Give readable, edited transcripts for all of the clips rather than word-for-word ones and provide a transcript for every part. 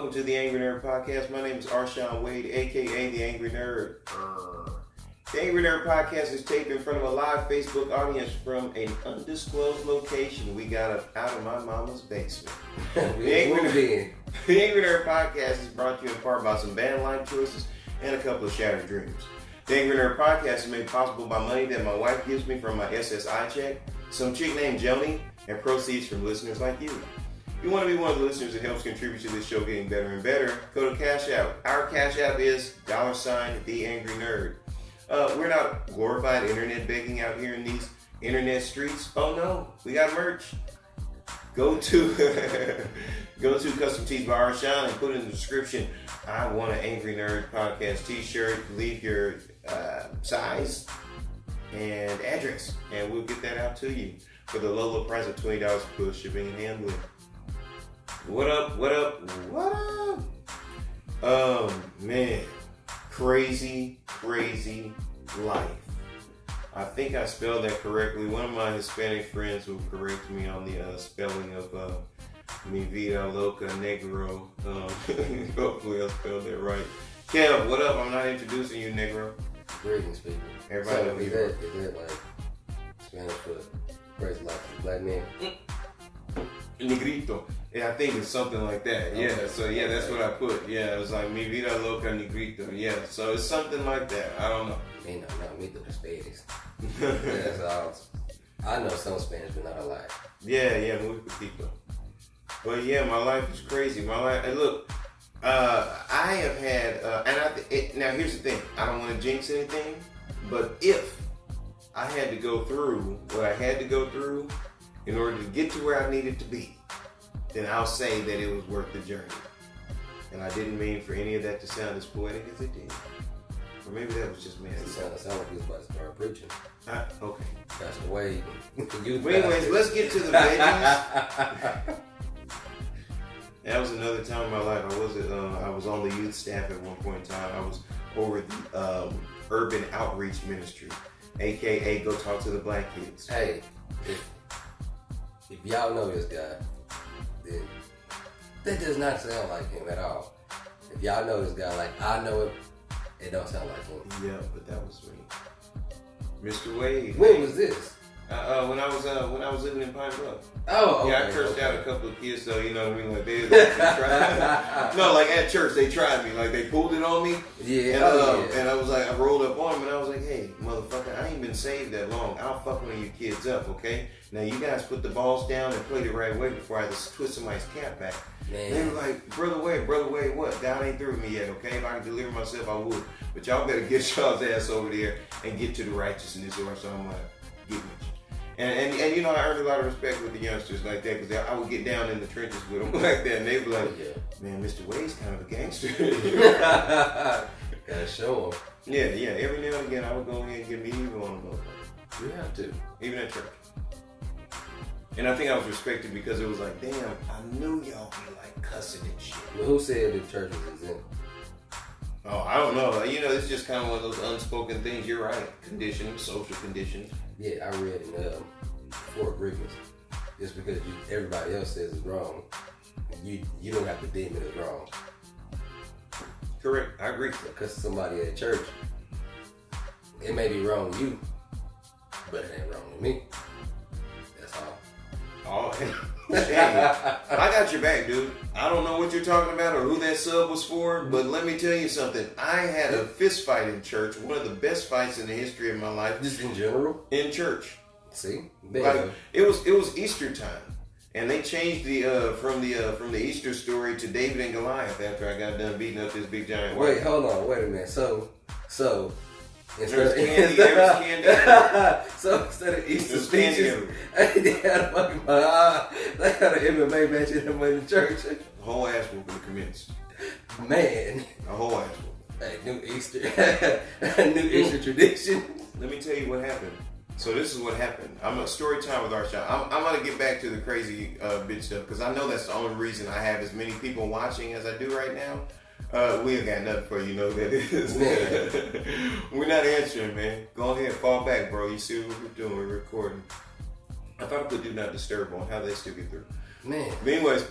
welcome to the Angry Nerd Podcast. My name is Arshawn Wade, aka the Angry Nerd. The Angry Nerd Podcast is taped in front of a live Facebook audience from an undisclosed location we got out of my mama's basement. The Angry Nerd Podcast is brought to you in part by some bad life choices and a couple of shattered dreams. The Angry Nerd Podcast is made possible by money that my wife gives me from my SSI check, some chick named Joni, and proceeds from listeners like you. If you want to be one of the listeners that helps contribute to this show getting better and better, go to Cash App. Our Cash App is $TheAngryNerd. We're not glorified internet begging out here in these internet streets. Oh no, we got merch. Go to Custom Tees by Arshawn and put in the description, I want an Angry Nerd Podcast t-shirt. Leave your size and address, and we'll get that out to you for the low price of $20 for shipping and handling. What up? Man. Crazy life. I think I spelled that correctly. One of my Hispanic friends will correct me on the spelling of Vida, Loco, Negro. Hopefully I spelled that right. Kev, what up? I'm not introducing you, Negro. Greetings, people. Everybody so is that like Spanish for crazy life for black men? Negrito. Yeah, I think it's something like that. Yeah, okay. So yeah, that's what I put. Yeah, it was like mi vida loca negrito. Yeah, so it's something like that. I don't know. Me the Hispanics. That's all. I know some Spanish, but not a lot. Yeah, muy poquito. But yeah, my life is crazy. My life. And look, I have had, now here's the thing. I don't want to jinx anything, but if I had to go through what I had to go through in order to get to where I needed to be, then I'll say that it was worth the journey. And I didn't mean for any of that to sound as poetic as it did. Or maybe that was just me. It sounded like he was about to start preaching. Okay. That's the way. But anyways, let's get to the veggies. That was another time in my life. I was on the youth staff at one point in time. I was over the urban outreach ministry, aka go talk to the black kids. Hey, if y'all know this guy, then that does not sound like him at all. If y'all know this guy like I know him, it don't sound like him. Yeah, but that was me, Mr. Wade. When was this? When I was living in Pine Bluff. Oh, okay, yeah, I cursed out a couple of kids, though. You know what I mean? Like they tried. No, like at church they tried me. Like they pulled it on me. Yeah. And I was like, I rolled up on them, and I was like, hey, motherfucker, I ain't been saved that long. I'll fuck one of you kids up, okay? Now you guys put the balls down and play the right way before I just twist somebody's cap back. Man. They were like, brother Wade, what? God ain't through with me yet, okay? If I can deliver myself, I would. But y'all better get y'all's ass over there and get to the righteousness, or so I'm like, get with you. And you know, I earned a lot of respect with the youngsters like that, because I would get down in the trenches with them like that, and they were like, man, Mr. Wade's kind of a gangster. Gotta show him. Yeah, every now and again I would go ahead and get medieval on them. You have to. Even at church. And I think I was respected because it was like, damn, I knew y'all be like cussing and shit. Well, who said the church was exempt? Oh, I don't know. You know, it's just kind of one of those unspoken things. You're right. Conditioning, social conditions. Yeah, I read in 4 Agreements. Just because everybody else says it's wrong, you don't have to deem it as wrong. Correct. I agree. Because somebody at church, it may be wrong to you, but it ain't wrong to me. That's all. Oh, hey, I got your back, dude. I don't know what you're talking about or who that sub was for, but let me tell you something. I had a fist fight in church, one of the best fights in the history of my life. Just in general? In church. See? Like, it was Easter time, and they changed from the Easter story to David and Goliath after I got done beating up this big giant white. Wait, hold on, wait a minute. So there's candy. So instead of Easter speeches, they had a fucking they had an MMA match in the church. A whole ass whooping commenced. Man, a whole ass whooping. Hey, new Easter tradition. Let me tell you what happened. So this is what happened. I'm a story time with Arshawn. I'm gonna get back to the crazy bitch stuff, because I know that's the only reason I have as many people watching as I do right now. We ain't got nothing for you, know that is. We're not answering, man. Go ahead, fall back, bro. You see what we're doing? We're recording. I thought I put do not disturb on. How they still get through? Man. But anyways,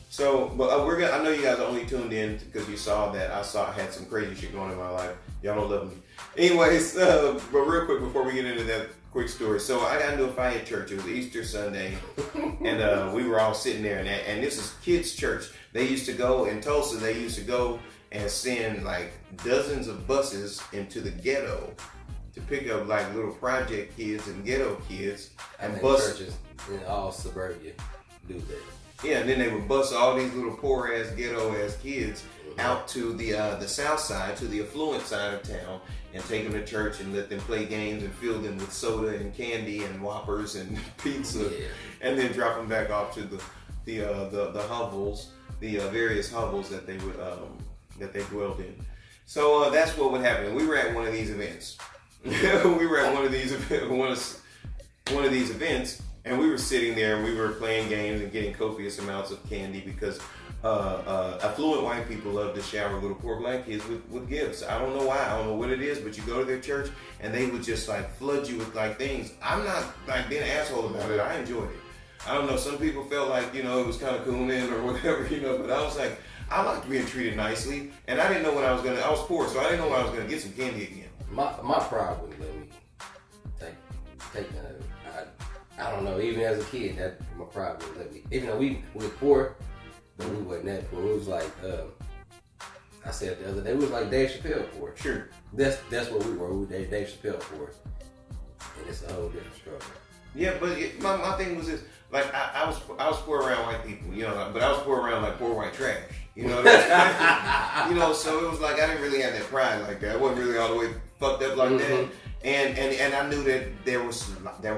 So, but I know you guys only tuned in because you saw that I had some crazy shit going on in my life. Y'all don't love me. Anyways, but real quick before we get into that quick story. So I got into a fight at church. It was Easter Sunday, and we were all sitting there, and this is kids' church. They used to go in Tulsa. They used to go and send like dozens of buses into the ghetto to pick up like little project kids and ghetto kids, and bus churches in all suburbia do that. Yeah, and then they would bus all these little poor ass ghetto ass kids out to the south side, to the affluent side of town, and take them to church and let them play games and fill them with soda and candy and Whoppers and pizza, and then drop them back off to the hovels, the various hovels that they would that they dwelled in. So that's what would happen. We were at one of these events. We were at one of these events. And we were sitting there and we were playing games and getting copious amounts of candy because affluent white people love to shower little poor black kids with gifts. I don't know why. I don't know what it is, but you go to their church and they would just like flood you with like things. I'm not like being an asshole about it. I enjoyed it. I don't know. Some people felt like, you know, it was kind of cool in or whatever, you know, but I was like, I liked being treated nicely. And I didn't know when I was poor, so I didn't know when I was going to get some candy again. My pride wouldn't let me take none of it. I don't know, even as a kid, that my pride wouldn't let me. Even though we were poor, but we wasn't that poor. It was like, I said the other day, we was like Dave Chappelle poor. Sure. That's what we were. We were Dave Chappelle poor. And it's a whole different struggle. Yeah, but my thing was this, like I was poor around white people, you know, but I was poor around like poor white trash. You know what I mean? You know, so it was like I didn't really have that pride like that. I wasn't really all the way fucked up like that. And I knew that there were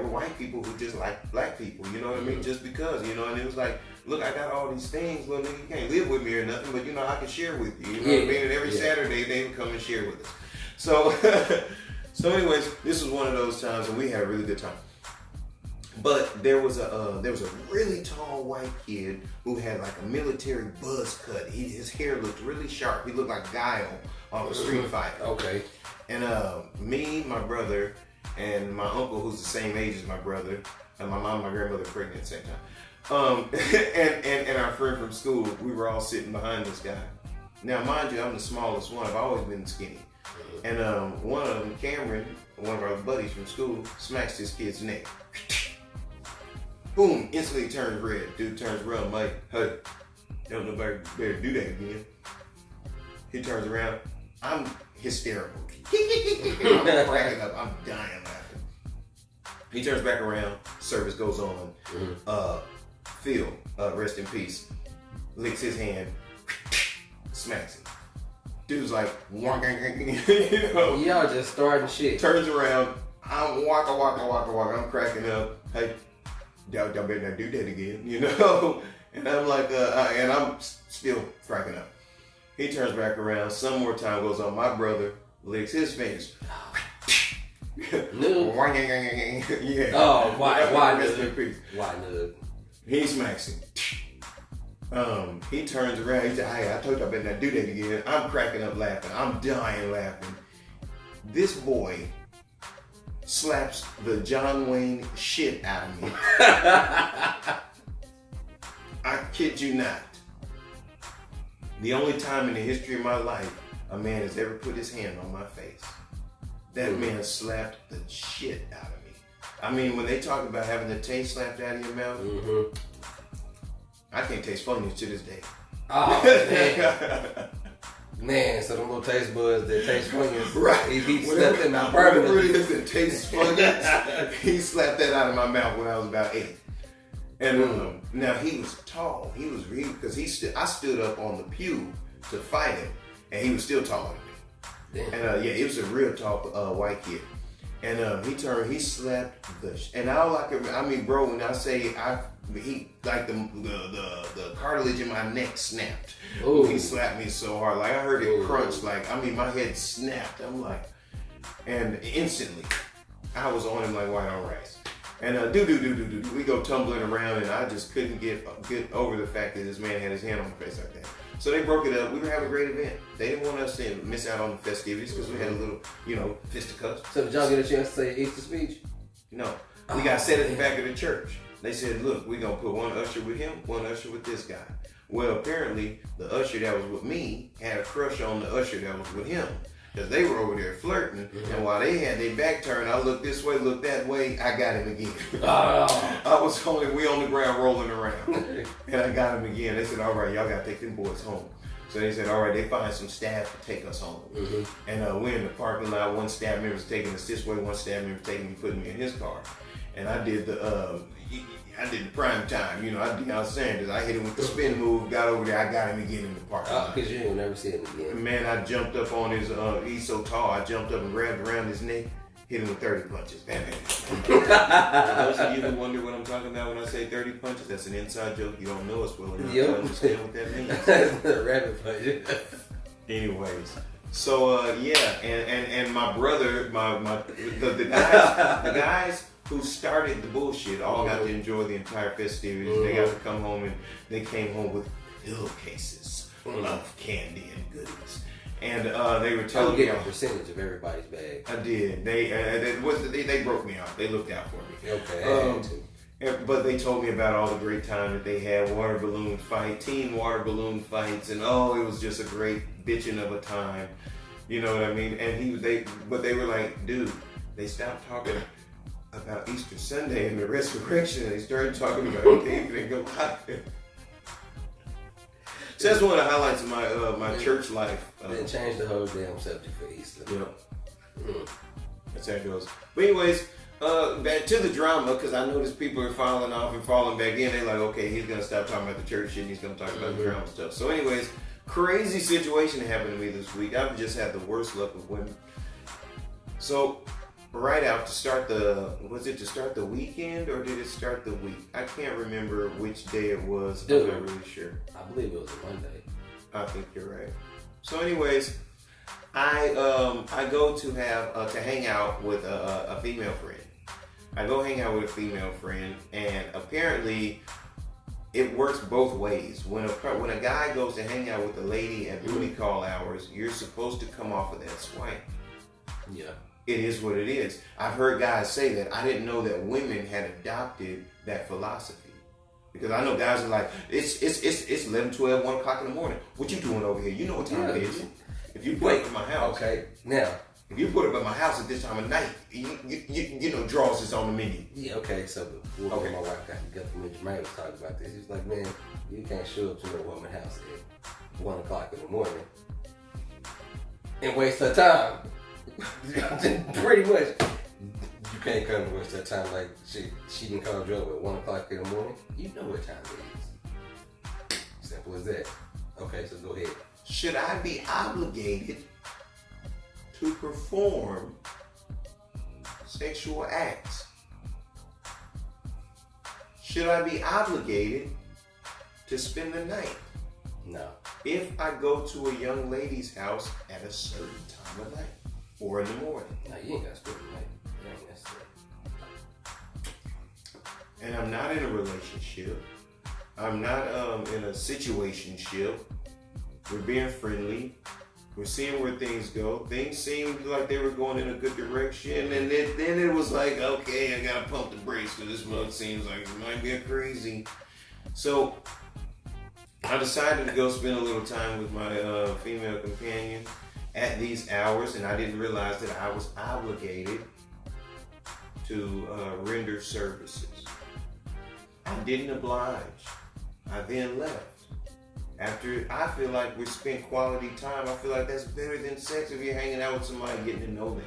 white people who just liked black people, you know what I mean? Just because, you know, and it was like, look, I got all these things. Well, nigga, you can't live with me or nothing, but you know, I can share with you. You know what I mean? And every Saturday they would come and share with us. So, so anyways, this was one of those times, and we had a really good time. But there was a really tall white kid who had like a military buzz cut. His hair looked really sharp. He looked like Guile off a Street Fighter. Okay. And me, my brother, and my uncle, who's the same age as my brother, and my mom and my grandmother were pregnant at the same time. And our friend from school, we were all sitting behind this guy. Now, mind you, I'm the smallest one. I've always been skinny. And one of them, Cameron, one of our buddies from school, smacks this kid's neck. Boom! Instantly turns red. Dude turns around. I'm like, hey, don't nobody better do that again. He turns around. I'm hysterical. I'm cracking up. I'm dying laughing. He turns back around. Service goes on. Phil, rest in peace, licks his hand, smacks him. Dude's like, you know, y'all just starting shit. Turns around. I'm waka. I'm cracking up. Hey, y'all better not do that again, you know? And I'm like, and I'm still cracking up. He turns back around. Some more time goes on. My brother licks his face. No. Yeah. Oh, why nigga? Why nigga? He smacks him. He turns around. He said, "Hey, I told you I better not do that again." I'm cracking up laughing. I'm dying laughing. This boy slaps the John Wayne shit out of me. I kid you not. The only time in the history of my life a man has ever put his hand on my face. That man slapped the shit out of me. I mean, when they talk about having the taste slapped out of your mouth, I can't taste Funyuns to this day. Oh, man. Man, so them little taste buds that taste Funyuns, right? He slapped them out permanently. Whatever it is that tastes Funyuns, he slapped that out of my mouth when I was about 8. And now he was tall. He was really, because I stood up on the pew to fight him, and he was still taller than me. Damn. And he was a real tall white kid. And he slapped and all I could, I mean, bro, when I say he like the cartilage in my neck snapped. Ooh. He slapped me so hard, like I heard it crunch, like I mean my head snapped. I'm like, and instantly I was on him like white on rice. And we go tumbling around, and I just couldn't get over the fact that this man had his hand on my face like that. So they broke it up. We were having a great event. They didn't want us to miss out on the festivities because we had a little, fisticuffs. So did y'all get a chance to say Easter speech? No. We got set at the back of the church. They said, look, we're going to put one usher with him, one usher with this guy. Well, apparently the usher that was with me had a crush on the usher that was with him. Because they were over there flirting, and while they had their back turned, I looked this way, looked that way, I got him again. We on the ground rolling around, and I got him again. They said, all right, y'all got to take them boys home. So they said, all right, they find some staff to take us home. And we're in the parking lot, one staff member's taking us this way, one staff member's taking me, putting me in his car. And I did the prime time, you know, I did Deion Sanders. I hit him with the spin move, got over there, I got him again in the parking lot. Because you ain't never see him again. Man, I jumped up on his, he's so tall, I jumped up and grabbed around his neck, hit him with 30 punches. Bam, bam, bam. For those of you who wonder what I'm talking about when I say 30 punches, that's an inside joke. You don't know us well enough to understand what that means. Rabbit punch. Anyways. So, and my brother, the guys who started the bullshit all got to enjoy the entire festivities. They got to come home, and they came home with pillowcases of candy and goodies. And they were telling me a percentage of everybody's bag. I did. They broke me out. They looked out for me. Okay. But they told me about all the great time that they had, teen water balloon fights, and it was just a great bitching of a time. You know what I mean? And they were like, dude, they stopped talking about Easter Sunday and the resurrection, and they started talking about David and Goliath. So that's one of the highlights of my church life. Then change the whole damn subject for Easter. Yeah. That's how it goes. But anyways, back to the drama, because I noticed people are falling off and falling back in. They're like, okay, he's going to stop talking about the church shit and he's going to talk about the drama stuff. So anyways, crazy situation happened to me this week. I've just had the worst luck with women. So right out to start the weekend or did it start the week? I can't remember which day it was. I'm not really sure. I believe it was a Monday. I think you're right. So anyways, I go to hang out with a female friend. I go hang out with a female friend, and apparently it works both ways. When a guy goes to hang out with a lady at booty call hours, you're supposed to come off of that swank. Yeah. It is what it is. I've heard guys say that. I didn't know that women had adopted that philosophy. Because I know guys are like, it's 11, 12, 1 o'clock in the morning. What you doing over here? You know what time it is. If you put it in my house. Okay, now. If you put it at my house at this time of night, you know, draws is on the menu. Yeah, okay, so my wife got from Jermaine was talking about this. He was like, man, you can't show up to no woman's house at 1 o'clock in the morning and waste her time. Pretty much. You can't come to waste her time like she didn't call you up at 1 o'clock in the morning. You know what time it is. Simple as that. Okay, so go ahead. Should I be obligated to perform sexual acts? Should I be obligated to spend the night? No. If I go to a young lady's house at a certain time of night or in the morning. No, you ain't got to spend the night. That ain't necessary. And I'm not in a relationship. I'm not in a situationship. We're being friendly. We're seeing where things go. Things seemed like they were going in a good direction. And then it was like, okay, I got to pump the brakes because this mug seems like it might be crazy. So I decided to go spend a little time with my female companion at these hours. And I didn't realize that I was obligated to render services. I didn't oblige. I then left. After I feel like we spent quality time, I feel like that's better than sex if you're hanging out with somebody and getting to know them.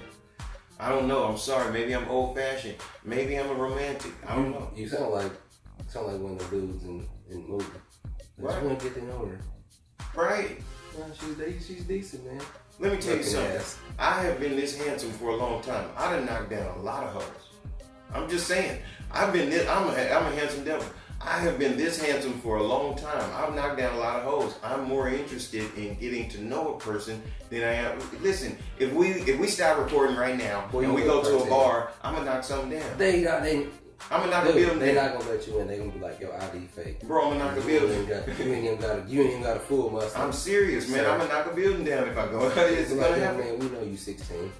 I don't know. I'm sorry. Maybe I'm old-fashioned. Maybe I'm a romantic. I don't know. You sound like one of the dudes in the movie. I just want to get to know her. Right. Well, she's decent, man. Let me tell you something. I have been this handsome for a long time. I done knocked down a lot of hoes. I'm just saying. I'm a handsome devil. I have been this handsome for a long time. I've knocked down a lot of hoes. I'm more interested in getting to know a person than I am. Listen, if we stop recording right now and we go to a bar, I'm gonna knock something down. I'm gonna knock a building down. They're not gonna let you in. They're gonna be like, yo, ID fake. Bro, I'm gonna knock a building. You ain't even got a full mustache. I'm serious, man. I'm gonna knock a building down if I go. It's gonna happen. Man, we know you 16.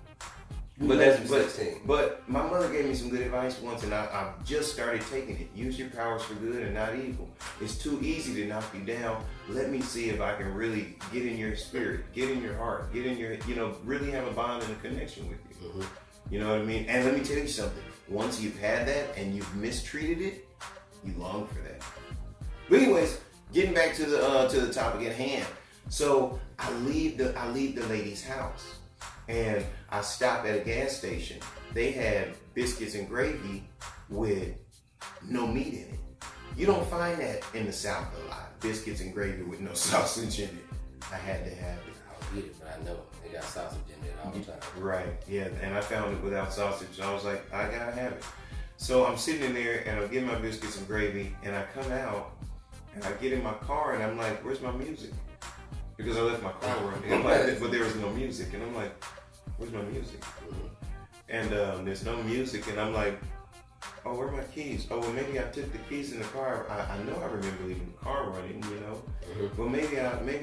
But my mother gave me some good advice once, and I just started taking it. Use your powers for good and not evil. It's too easy to knock you down. Let me see if I can really get in your spirit, get in your heart, get in your, really have a bond and a connection with you. Mm-hmm. You know what I mean? And let me tell you something. Once you've had that and you've mistreated it, you long for that. But anyways, getting back to the topic at hand. So I leave the lady's house. And I stopped at a gas station. They had biscuits and gravy with no meat in it. You don't find that in the South a lot. Biscuits and gravy with no sausage in it. I had to have it. I don't eat it, but I know they got sausage in it all the time. Right, yeah. And I found it without sausage. I was like, I gotta have it. So I'm sitting in there and I'm getting my biscuits and gravy, and I come out and I get in my car and I'm like, where's my music? Because I left my car running, but there was no music, and I'm like, where's my music? Mm-hmm. And there's no music, and I'm like, oh, where are my keys? Oh, well, maybe I took the keys in the car. I know I remember leaving the car running, Mm-hmm. Well, maybe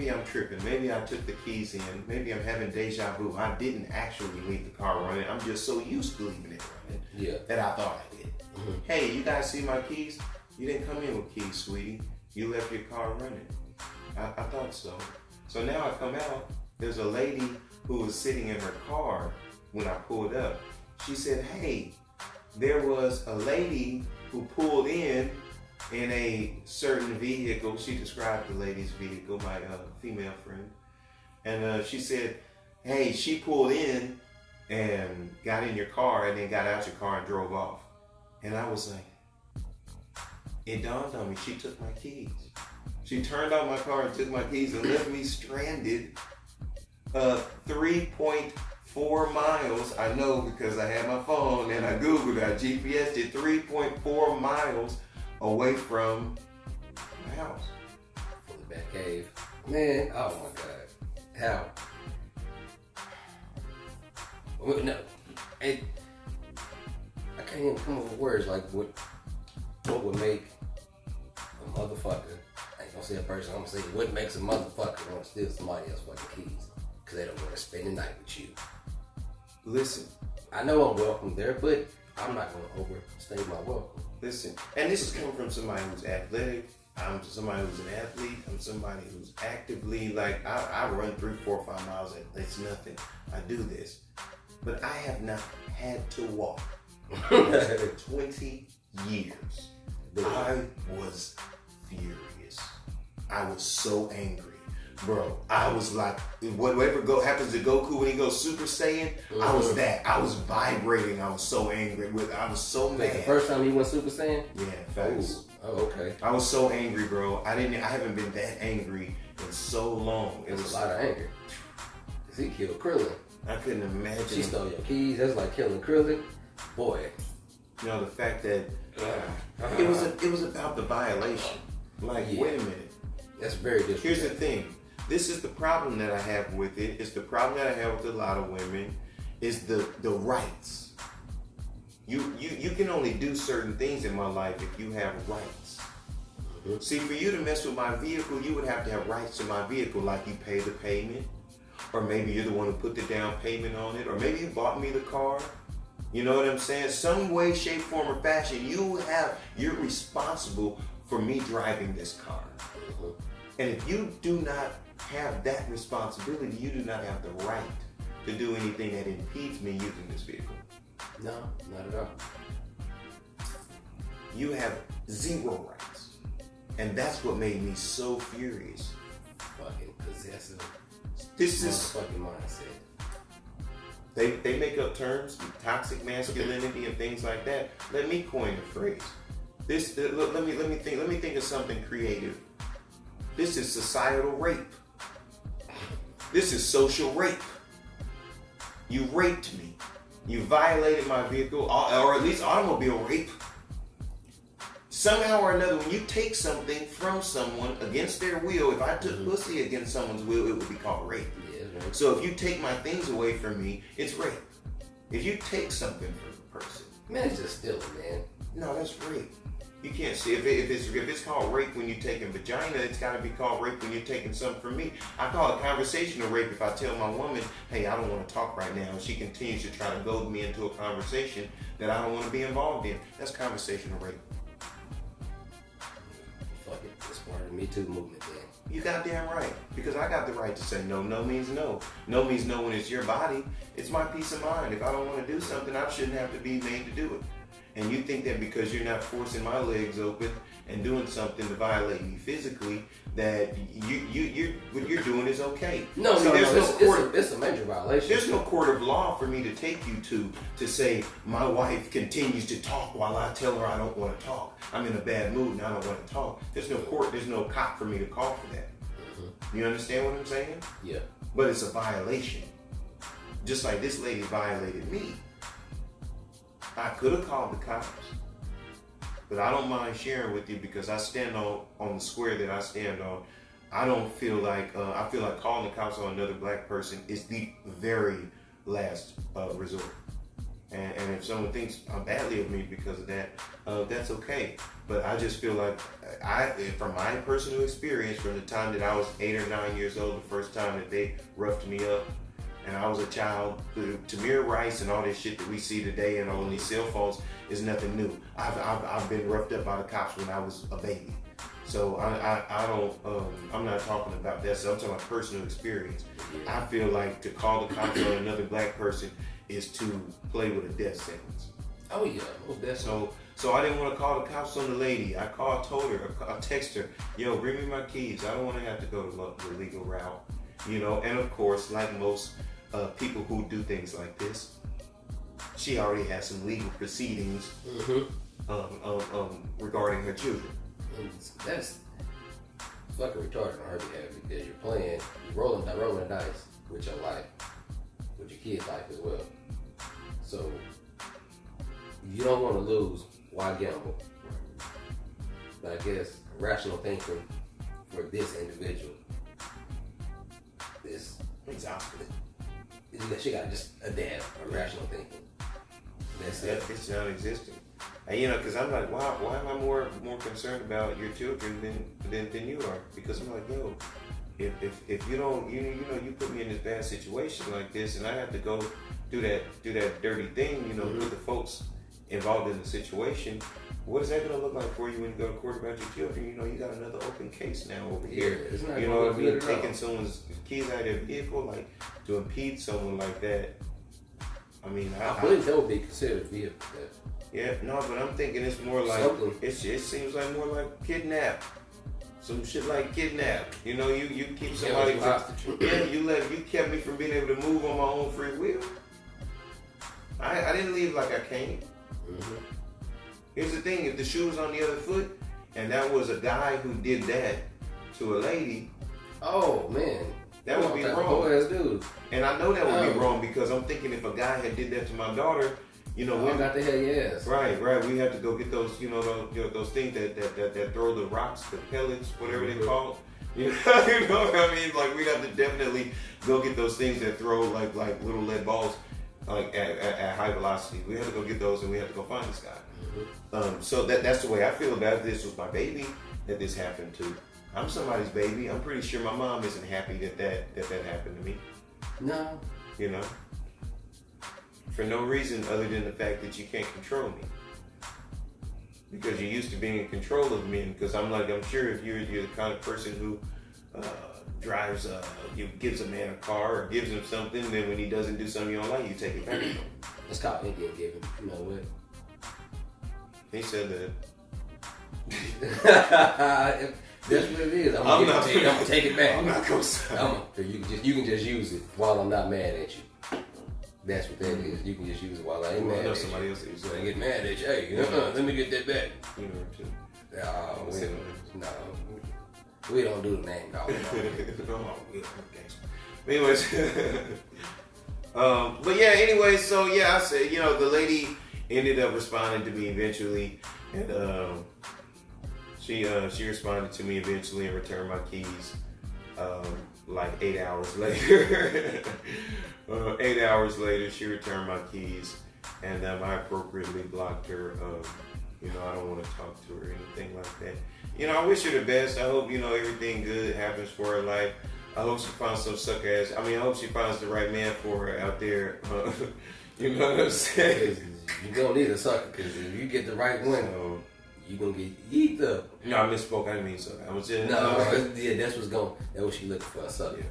I'm tripping. Maybe I took the keys in. Maybe I'm having deja vu. I didn't actually leave the car running. I'm just so used to leaving it running that I thought I did. Mm-hmm. Hey, you guys see my keys? You didn't come in with keys, sweetie. You left your car running. I thought so. So now I come out. There's a lady who was sitting in her car when I pulled up. She said, hey, there was a lady who pulled in a certain vehicle. She described the lady's vehicle, my female friend. And she said, hey, she pulled in and got in your car and then got out your car and drove off. And I was like, it dawned on me, she took my keys. She turned on my car and took my keys and left me stranded 3.4 miles. I know because I had my phone and I Googled it. I GPSed it 3.4 miles away from my house. From the back cave. Man, oh my God. How? No. I can't even come up with words like what would make a motherfucker. I ain't gonna say a person, I'm gonna say what makes a motherfucker want to steal somebody else's fucking keys. Because they don't want to spend the night with you. Listen. I know I'm welcome there, but I'm not going to overstay my welcome. Listen, and this is coming from somebody who's athletic. I'm somebody who's an athlete. I'm somebody who's actively, like, I run 3, 4, 5 miles. That's nothing. I do this. But I have not had to walk in 20 years. I was furious. I was so angry. Bro, I was like, whatever happens to Goku when he goes Super Saiyan, I was that. I was vibrating. I was so angry. I was so mad. The first time you went Super Saiyan? Yeah, facts. Oh, okay. I was so angry, bro. I haven't been that angry in so long. It was a lot of anger. Cause he killed Krillin. I couldn't imagine. She stole your keys. That's like killing Krillin. Boy. The fact that it was about the violation. Like, wait a minute. That's very disrespectful. Here's the thing. This is the problem that I have with it. It's the problem that I have with a lot of women. Is the rights. You can only do certain things in my life if you have rights. Mm-hmm. See, for you to mess with my vehicle, you would have to have rights to my vehicle, like you pay the payment, or maybe you're the one who put the down payment on it, or maybe you bought me the car. You know what I'm saying? Some way, shape, form, or fashion, you're responsible for me driving this car. Mm-hmm. And if you do not have that responsibility, you do not have the right to do anything that impedes me using this vehicle. No, not at all. You have zero rights. And that's what made me so furious. Fucking possessive. This is fucking mindset. They make up terms, toxic masculinity and things like that. Let me coin the phrase. Let me think of something creative. This is societal rape. This is social rape. You raped me. You violated my vehicle, or at least automobile rape. Somehow or another, when you take something from someone against their will, if I took pussy against someone's will, it would be called rape. Yeah, right. So if you take my things away from me, it's rape. If you take something from a person. Man, it's just stealing, man. No, that's rape. You can't see if it's called rape when you're taking vagina, it's got to be called rape when you're taking something from me. I call it conversational rape if I tell my woman, hey, I don't want to talk right now, and she continues to try to goad me into a conversation that I don't want to be involved in. That's conversational rape. Fuck it, it's part of the Me Too movement then. You goddamn right, because I got the right to say no. No means no. No means no when it's your body. It's my peace of mind. If I don't want to do something, I shouldn't have to be made to do it. And you think that because you're not forcing my legs open and doing something to violate me physically, that what you're doing is okay. No, it's a major violation. There's no court of law for me to take you to say my wife continues to talk while I tell her I don't want to talk. I'm in a bad mood and I don't want to talk. There's no court, there's no cop for me to call for that. Mm-hmm. You understand what I'm saying? Yeah. But it's a violation. Just like this lady violated me. I could have called the cops, but I don't mind sharing with you because I stand on the square that I stand on. I don't feel like I feel like calling the cops on another black person is the very last resort. And if someone thinks badly of me because of that, that's okay. But I just feel like from my personal experience, from the time that I was 8 or 9 years old, the first time that they roughed me up, and I was a child, Tamir Rice and all this shit that we see today and on these cell phones is nothing new. I've been roughed up by the cops when I was a baby. So I'm not talking about that. So I'm talking about personal experience. I feel like to call the cops on another black person is to play with a death sentence. Oh yeah, So I didn't want to call the cops on the lady. I told her, I texted her, yo, bring me my keys. I don't want to have to go to the legal route. You know, and of course, like most people who do things like this, she already has some legal proceedings regarding her children. And that's fucking retarded on her behalf because you're rolling the dice with your life, with your kid's life as well. So you don't want to lose. Why gamble? But I guess rational thinking for this individual is exhausting. She got to just adapt a rational thinking. That's it. It's non-existent. And, you know, because I'm like, wow, why am I more concerned about your children than you are? Because I'm like, yo, if you don't, you know, you put me in this bad situation like this, and I have to go do that dirty thing, you know, with the folks involved in the situation. What is that going to look like for you when you go to court about your children? You know, you got another open case now over here. You know what I mean? Taking someone's keys out of their vehicle, like to impede someone like that. I mean, I believe that would be considered vehicle theft. Yeah, no, but I'm thinking it's more like it seems like more like kidnap. Some shit like kidnap. You know, you keep somebody you kept me from being able to move on my own free will. I didn't leave like I came. Mm-hmm. Here's the thing, if the shoe was on the other foot and that was a guy who did that to a lady, oh man, that would be wrong. Dude. And I know that would be wrong because I'm thinking if a guy had did that to my daughter, you know, we got the hell yes. Right. We have to go get those, you know, those things that throw the rocks, the pellets, whatever they call. You know what I mean? Like we have to definitely go get those things that throw like little lead balls, like at high velocity. We have to go get those, and we have to go find this guy. So that's the way I feel about it. This was my baby that this happened to. I'm somebody's baby. I'm pretty sure my mom isn't happy that happened to me. No. You know? For no reason other than the fact that you can't control me. Because you're used to being in control of me. Because I'm sure if you're the kind of person who drives, gives a man a car or gives him something, then when he doesn't do something you don't like, you take it back from him. It's called Indian giving. You know what? He said that. If that's what it is. I'm gonna take it back. I'm not gonna say. You can just use it while I'm not mad at you. That's what that is. You can just use it while I ain't mad at you. Somebody else is gonna get mad at you. Hey, let me get that back. You know too. No, we don't do the name calling. Anyways, but yeah. Anyway, so yeah, I said, you know, the lady ended up responding to me eventually, and she responded to me eventually and returned my keys like 8 hours later. 8 hours later, she returned my keys, and I appropriately blocked her You know, I don't want to talk to her or anything like that. You know, I wish her the best. I hope, you know, everything good happens for her life. I hope she finds some suck ass. I mean, I hope she finds the right man for her out there. You know what I'm saying? You don't need a sucker, because if you get the right one, So, you gonna get yeeked up. no, I misspoke. I didn't mean sucker. I was just Yeah, that's what she looking for, a sucker. Yeah.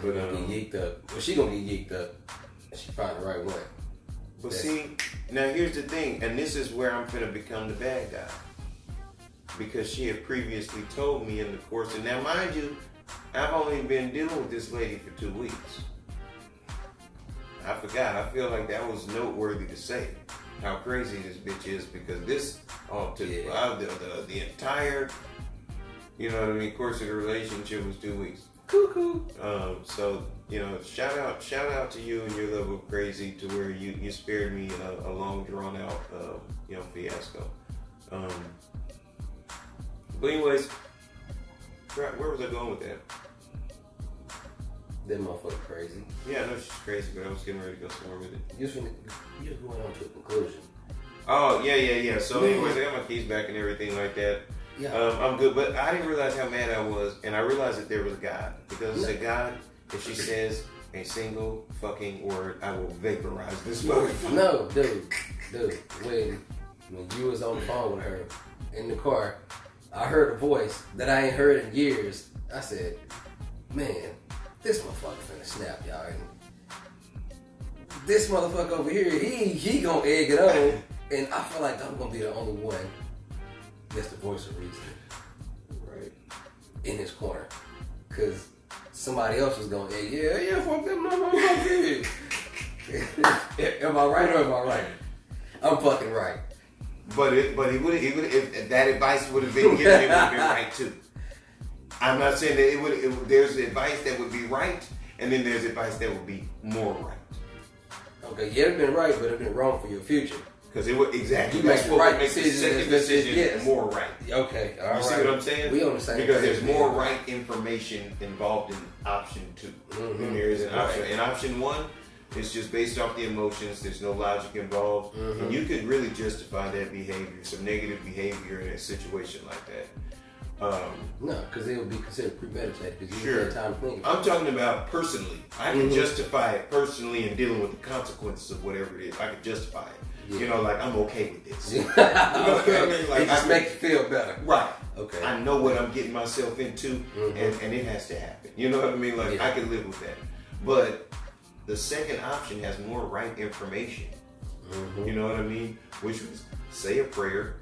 But get yeeked up. Well, she gonna get yeeked up. And she find the right one. But see, now here's the thing, and this is where I'm finna become the bad guy. Because she had previously told me in the course, and now mind you, I've only been dealing with this lady for 2 weeks. I forgot. I feel like that was noteworthy to say how crazy this bitch is, because this took the entire, you know what I mean, course of the relationship was 2 weeks. Cuckoo. So, you know, shout out to you and your level of crazy, to where you spared me a long drawn out you know, fiasco. But anyways, where was I going with that? That motherfucker crazy. Yeah, I know she's crazy, but I was getting ready to go somewhere with it. You're going on to a conclusion. Oh, yeah. So anyways, I got my keys back and everything like that. Yeah. I'm good, but I didn't realize how mad I was, and I realized that there was a God. Because it's a God, if she says a single fucking word, I will vaporize this motherfucker. No, dude, when you was on the phone with her in the car, I heard a voice that I ain't heard in years. I said, man, this motherfucker finna snap, y'all. And this motherfucker over here, he gonna egg it on, and I feel like I'm gonna be the only one that's the voice of reason, Right. in this corner, cause somebody else is gonna egg. Yeah, fuck them, no, fuck it. Am I right or am I right? I'm fucking right. But he would if that advice would have been given, it would have been right too. I'm not saying that it would. There's advice that would be right, and then there's advice that would be more right. Okay, yeah, it'd been right, but it'd been wrong for your future. Because it would exactly. You make the right makes the decision. second decision Yes. more right. Okay, all right. You see what I'm saying? We on the same because page, there's more man. right information involved in option 2 Mm-hmm. than there is in option. Right. In option 1, it's just based off the emotions. There's no logic involved, Mm-hmm. and you could really justify that behavior, some negative behavior in a situation like that. No, because it would be considered premeditated because you Sure. had time to think. I'm talking about personally. I can Mhm. justify it personally in dealing with the consequences of whatever it is. I can justify it. Yeah. You know, like I'm okay with this. You know Okay. what I mean? Like, It just I- makes you feel better. Right. Okay. I know what I'm getting myself into, Mhm. and it has to happen. You know what I mean? Like, Yeah. I can live with that. But the second option has more right information. Mhm. You know what I mean? Which was say a prayer.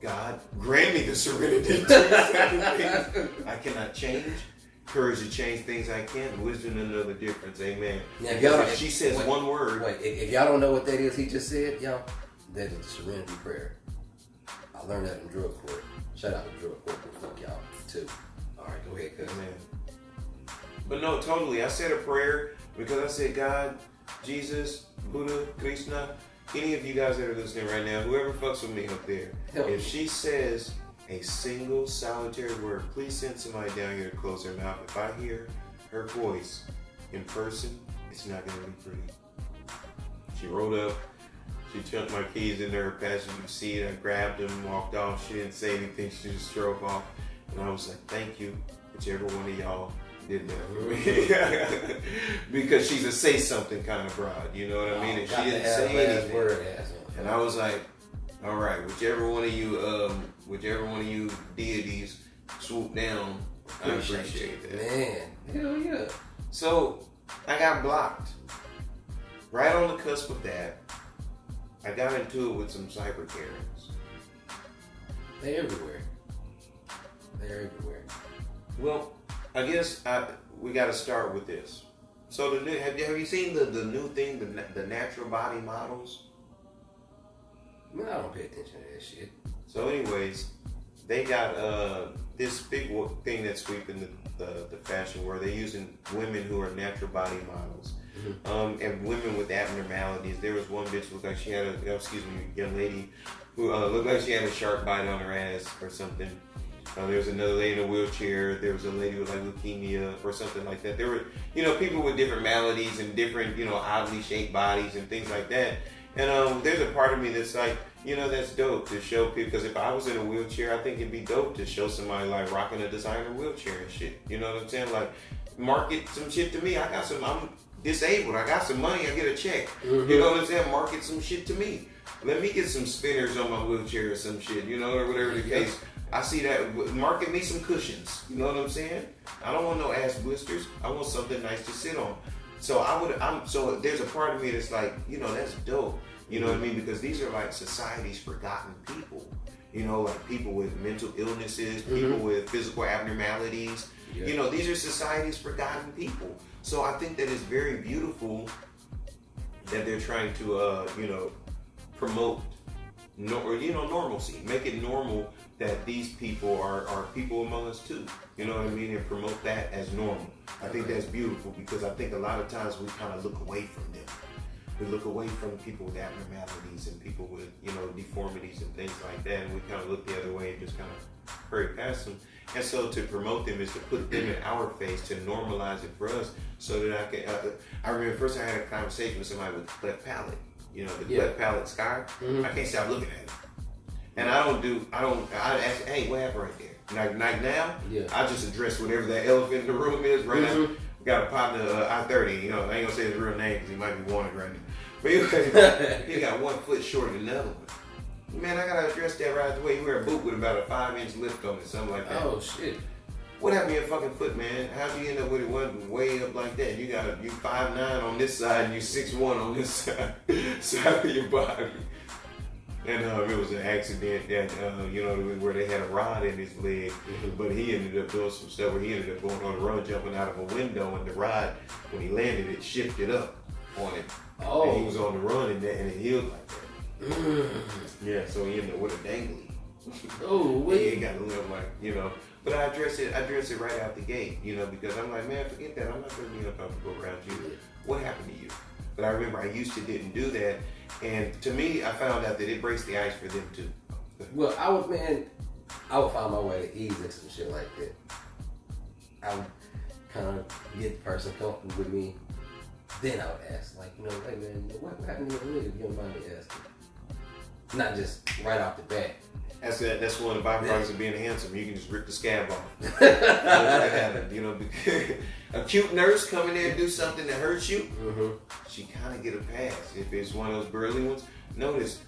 God, grant me the serenity to accept things I cannot change. Courage to change things I can. Wisdom to know the difference. Amen. Now, if Because y'all- if she says wait, one word. Wait, if y'all don't know what that is, he just said, y'all, that is the serenity prayer. I learned that in drug court. Shout out to drug court. Fuck y'all too. All right, go ahead, cuz. Amen. But no, totally. I said a prayer because I said, God, Jesus, Buddha, Krishna, any of you guys that are listening right now, whoever fucks with me up there, Help if me. she says a single solitary word, please send somebody down here to close their mouth. If I hear her voice in person, it's not going to be pretty. She rolled up. She chunked my keys in her passenger seat. I grabbed them, walked off. She didn't say anything. She just drove off. And I was like, thank you, whichever one of y'all did that for me. Because she's a say something kind of broad. You know what I mean? And she didn't say anything. Word, And I was like, all right, whichever one of you deities swoop down, I appreciate that. Man, hell yeah. So I got blocked. Right on the cusp of that, I got into it with some cyber Karens. They're everywhere. They're everywhere. Well, I guess we got to start with this. So have you seen the new thing, the natural body models? Man, I don't pay attention to that shit. So anyways, they got this big thing that's sweeping the fashion world. They're using women who are natural body models. Mm-hmm. And women with abnormalities. There was one bitch looked like she had young lady who looked like she had a shark bite on her ass or something. There was another lady in a wheelchair. There was a lady with like leukemia or something like that. There were, people with different maladies and different, oddly shaped bodies and things like that. And there's a part of me that's like, You know, that's dope to show people. Because if I was in a wheelchair, I think it'd be dope to show somebody like rocking a designer wheelchair and shit. You know what I'm saying? Like, market some shit to me. I'm disabled. I got some money. I get a check. Mm-hmm. You know what I'm saying? Market some shit to me. Let me get some spinners on my wheelchair or some shit. You know, or whatever the case. I see that. Market me some cushions. You know what I'm saying? I don't want no ass blisters. I want something nice to sit on. So so there's a part of me that's like, you know, that's dope. You know what I mean? Because these are like society's forgotten people. You know, like people with mental illnesses, people with physical abnormalities. Yeah. You know, these are society's forgotten people. So I think that it's very beautiful that they're trying to, you know, promote, normalcy. Make it normal that these people are people among us too. You know what I mean? And promote that as normal. I think that's beautiful because I think a lot of times we kind of look away from them. We look away from people with abnormalities and people with, you know, deformities and things like that. And we kind of look the other way and just kind of hurry past them. And so to promote them is to put them in our face, to normalize it for us so that I can, I remember first I had a conversation with somebody with cleft palate. You know, the cleft palate scar. I can't stop looking at it. And I ask, hey, what happened right there? Like now, I just address whatever that elephant in the room is right now. We got a partner, I-30, you know, I ain't gonna say his real name because he might be wanted right now. But anyway, he got 1 foot shorter than the other one. Man, I gotta address that right away. You wear a boot with about a 5-inch lift on it, something like that. Oh, shit. What happened to your fucking foot, man? How'd you end up with it one way up like that? You 5'9" on this side and you 6'1" on this side of your body. And it was an accident that, you know, where they had a rod in his leg, but he ended up doing some stuff where he ended up going on a run, jumping out of a window, and the rod, when he landed, it shifted up on him. Oh. And he was on the run, and it healed like that. Yeah, so he ended up with a dangly. Oh, he ain't got to live like, you know. But I address it right out the gate, you know, because I'm like, man, forget that. I'm not going to be uncomfortable around you. What happened to you? But I remember I used to didn't do that. And to me, I found out that it breaks the ice for them too. Well, I would find my way to ease into some shit like that. I would kind of get the person comfortable with me. Then I would ask, like, you know, hey man, what happened to your leg if you don't mind me asking? Not just right off the bat. That's one of the byproducts of being handsome. You can just rip the scab off. You know, a cute nurse come in there and do something that hurts you, she kind of get a pass. If it's one of those burly ones, notice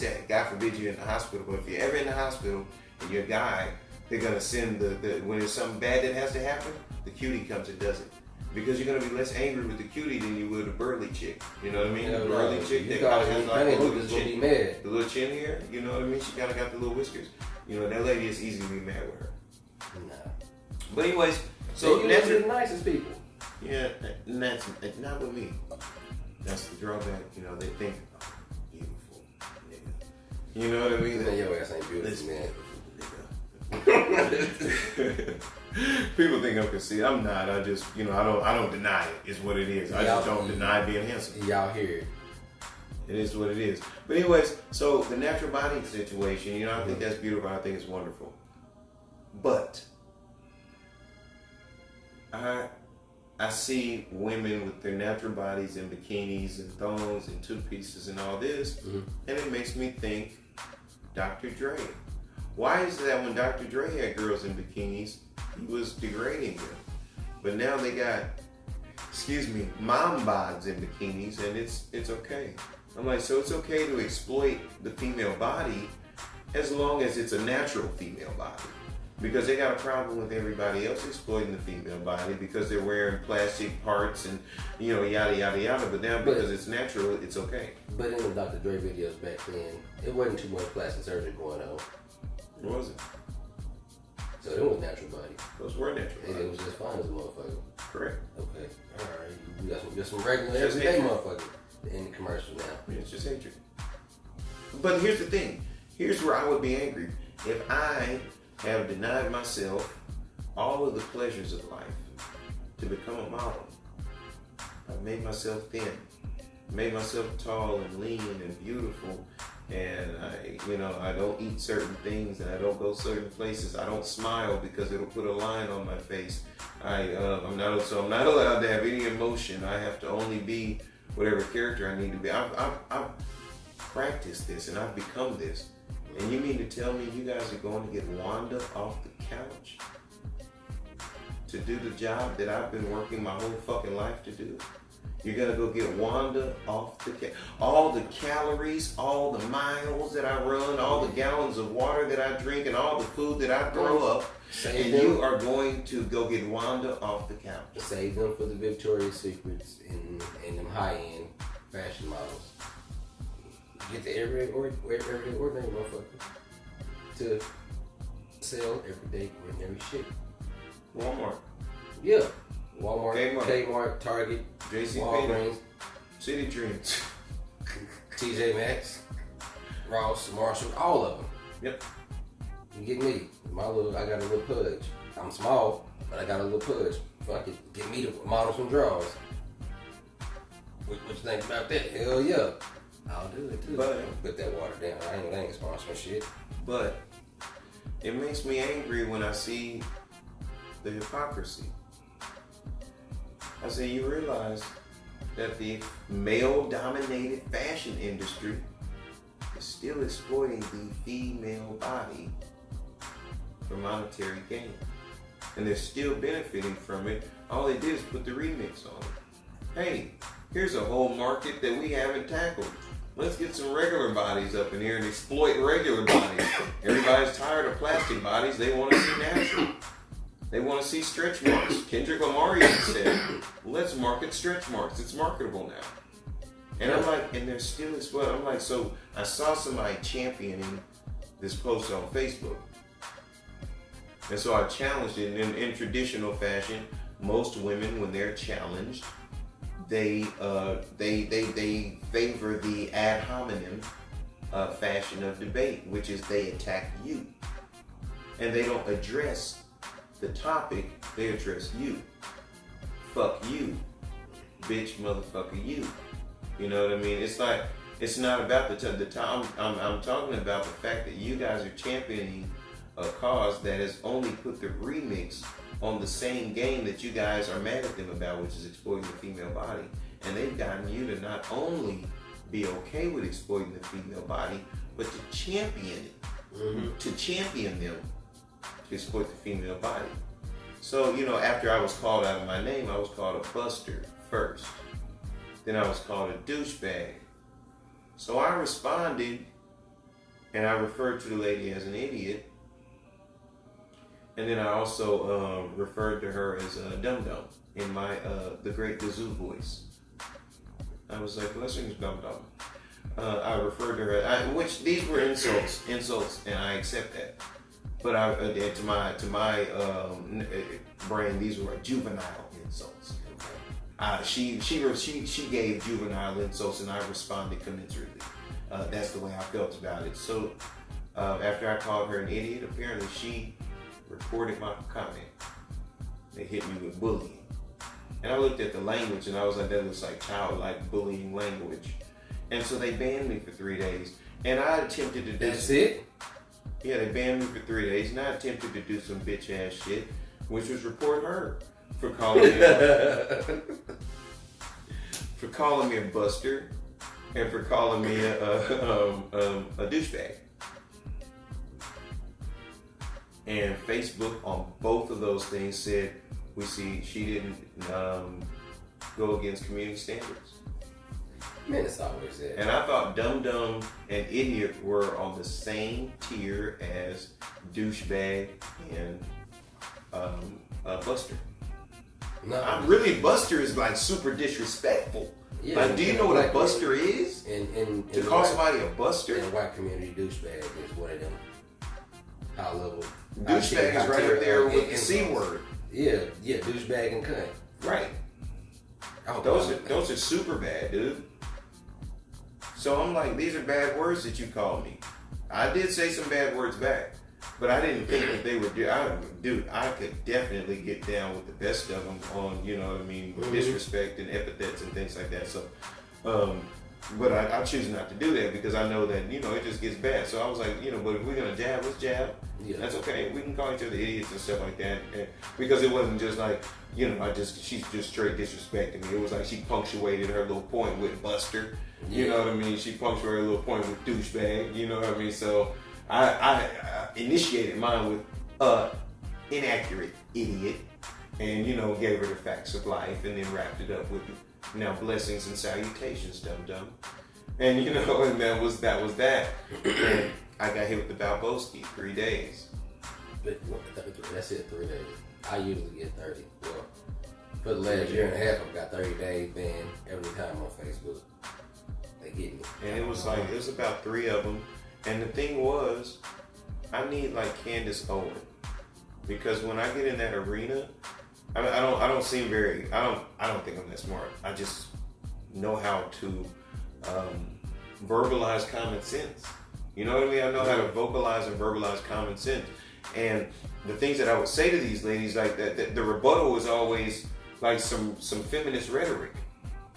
that. God forbid you're in the hospital, but if you're ever in the hospital and you're a guy, they're gonna send when there's something bad that has to happen, the cutie comes and does it. Because you're gonna be less angry with the cutie than you would a burly chick. You know what I mean? The burly chick that kind of has like a little chin, the little chin here. You know what I mean? She kind of got the little whiskers. You know, that lady is easy to be mad with her. Nah. But anyways, so that's the nicest people. Yeah, and that's not with me. That's the drawback. You know, they think, oh, beautiful, nigga. You know what I mean? Man, your ass ain't beautiful, man. People think I'm conceited. I'm not. I just, you know, I don't deny it. It's what it is. I just don't deny being handsome. Y'all hear it. It is what it is. But anyways, so the natural body situation, you know, I think that's beautiful. I think it's wonderful. But I see women with their natural bodies in bikinis and thongs and two pieces and all this, and it makes me think Dr. Dre. Why is it that when Dr. Dre had girls in bikinis, he was degrading them? But now they got, mom bods in bikinis, and it's okay. I'm like, so it's okay to exploit the female body as long as it's a natural female body. Because they got a problem with everybody else exploiting the female body because they're wearing plastic parts and, you know, yada, yada, yada. But now because it's natural, it's okay. But in the Dr. Dre videos back then, it wasn't too much plastic surgery going on. It wasn't. So it was natural body. Those were natural bodies. It was just fine as a motherfucker. Correct. Okay. All right. We got just some regular everyday motherfucker in the commercial now. Yeah, it's just hatred. But here's the thing. Here's where I would be angry. If I have denied myself all of the pleasures of life to become a model, I've made myself thin, made myself tall and lean and beautiful, and I don't eat certain things, and I don't go certain places. I don't smile because it'll put a line on my face. I'm not allowed to have any emotion. I have to only be whatever character I need to be. practiced this and I've become this. And you mean to tell me you guys are going to get Wanda off the couch to do the job that I've been working my whole fucking life to do? You're gonna go get Wanda off the couch. All the calories, all the miles that I run, all the gallons of water that I drink, and all the food that I throw up, and you are going to go get Wanda off the couch. Save them for the Victoria's Secrets and them high-end fashion models. Get the everyday ordinary motherfucker to sell everyday ordinary shit. Walmart. Yeah. Walmart, Kmart, Target, Walgreens, City Dreams, TJ Maxx, Ross, Marshall, all of them. Yep. You get me. I got a little pudge. I'm small, but I got a little pudge. Fuck it. Get me to model some drawers. What you think about that? Hell yeah. I'll do it too. But put that water down. I ain't sponsoring shit. But it makes me angry when I see the hypocrisy. I say, you realize that the male-dominated fashion industry is still exploiting the female body for monetary gain. And they're still benefiting from it. All they did is put the remix on it. Hey, here's a whole market that we haven't tackled. Let's get some regular bodies up in here and exploit regular bodies. Everybody's tired of plastic bodies. They want to see natural. They want to see stretch marks. Kendrick Lamar even said, let's market stretch marks. It's marketable now. And I'm like, and they're still exploiting. I'm like, so I saw somebody championing this post on Facebook. And so I challenged it. And in traditional fashion, most women, when they're challenged, they favor the ad hominem fashion of debate, which is they attack you. And they don't address the topic, they address you. Fuck you, bitch, motherfucker, you. You know what I mean? It's like, it's not about the time. I'm talking about the fact that you guys are championing a cause that has only put the remix on the same game that you guys are mad at them about, which is exploiting the female body. And they've gotten you to not only be okay with exploiting the female body, but to champion it. Mm-hmm. To champion them to exploit the female body. So, you know, after I was called out of my name, I was called a buster first. Then I was called a douchebag. So I responded, and I referred to the lady as an idiot. And then I also referred to her as a dum-dum in my the great Gazoo voice. I was like, blessings, dum-dum. I referred to her, which these were insults, and I accept that. But to my brain, these were juvenile insults. She gave juvenile insults, and I responded commensurately. That's the way I felt about it. So after I called her an idiot, apparently she recorded my comment. They hit me with bullying. And I looked at the language and I was like, that looks like childlike bullying language. And so they banned me for 3 days. And I attempted to do... That's it? Yeah, they banned me for 3 days. And I attempted to do some bitch ass shit, which was report her for calling me a buster and for calling me a douchebag. And Facebook on both of those things said, we see she didn't go against community standards. Man, it's always that. And I thought dum-dum and idiot were on the same tier as douchebag and buster. No, really, buster is like super disrespectful. Yeah, like, do you know what a buster is? And to call somebody a buster? In the white community, douchebag is one of them high level. Douchebag is right up there with the C word. Yeah, douchebag and cunt. Right. Those are super bad, dude. So I'm like, these are bad words that you called me. I did say some bad words back, but I didn't think that they would do. I could definitely get down with the best of them on, you know what I mean, disrespect and epithets and things like that. So But I choose not to do that because I know that, it just gets bad. So I was like, but if we're going to jab, let's jab. Yeah. That's okay. We can call each other idiots and stuff like that. And because it wasn't just like, she's just straight disrespecting me. It was like she punctuated her little point with buster. You know what I mean? She punctuated her little point with douchebag. You know what I mean? So I initiated mine with inaccurate idiot and, gave her the facts of life and then wrapped it up with now blessings and salutations, dum-dum. And, and that was that. And I got hit with the Balboski 3 days. But that's it, 3 days. I usually get 30. Well, for the last year and a half, I've got 30 days banned every time on Facebook. They get me. And it was about 3 of them. And the thing was, I need like Candace Owen. Because when I get in that arena, I don't seem very, I don't think I'm that smart. I just know how to verbalize common sense. You know what I mean? I know how to vocalize and verbalize common sense. And the things that I would say to these ladies, like that the rebuttal is always like some feminist rhetoric.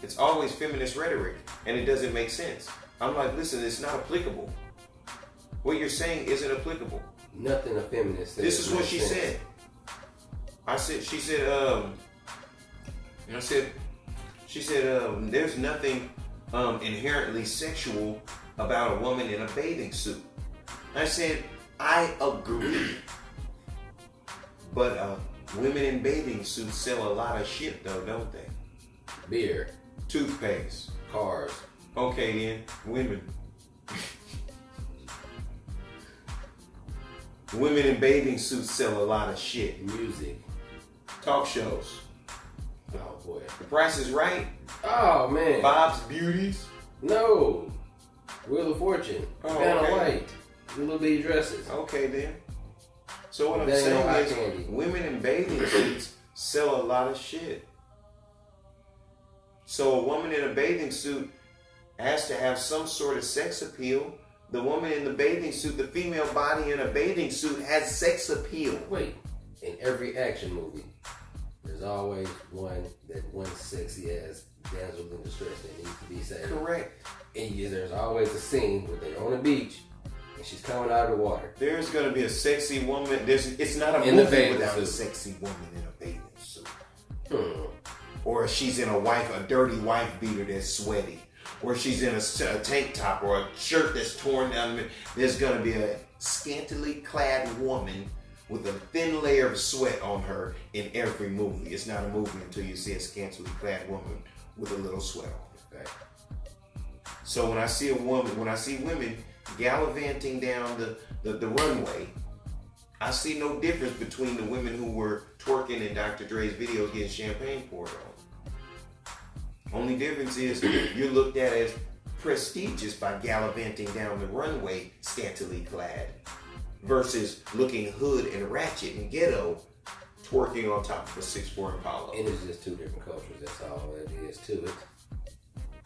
It's always feminist rhetoric, and it doesn't make sense. I'm like, listen, it's not applicable. What you're saying isn't applicable. Nothing a feminist says. This is what she said. She said, there's nothing inherently sexual about a woman in a bathing suit. I said, I agree. But women in bathing suits sell a lot of shit though, don't they? Beer. Toothpaste. Cars. Okay then, women. Women in bathing suits sell a lot of shit. Music. Talk shows. Oh boy. The Price is Right. Oh man. Bob's Beauties. No. Wheel of Fortune. Vanna White. Little bitty dresses. Okay then. So what I'm saying is, women in bathing suits sell a lot of shit. So a woman in a bathing suit has to have some sort of sex appeal. The woman in the bathing suit, the female body in a bathing suit has sex appeal. Wait, in every action movie, there's always one sexy ass damsel in distress that needs to be saved. Correct. And there's always a scene where they're on the beach and she's coming out of the water. There's gonna be a sexy woman. It's not a movie without a sexy woman in a bathing suit. Or she's in a dirty wife beater that's sweaty. Or she's in a tank top or a shirt that's torn down. There's going to be a scantily clad woman with a thin layer of sweat on her in every movie. It's not a movie until you see a scantily clad woman with a little sweat on her. Okay? So when I see women gallivanting down the runway, I see no difference between the women who were twerking in Dr. Dre's videos getting champagne poured on. Only difference is you're looked at as prestigious by gallivanting down the runway scantily clad versus looking hood and ratchet and ghetto twerking on top of a 6'4" Impala. And it's just two different cultures. That's all it is to it.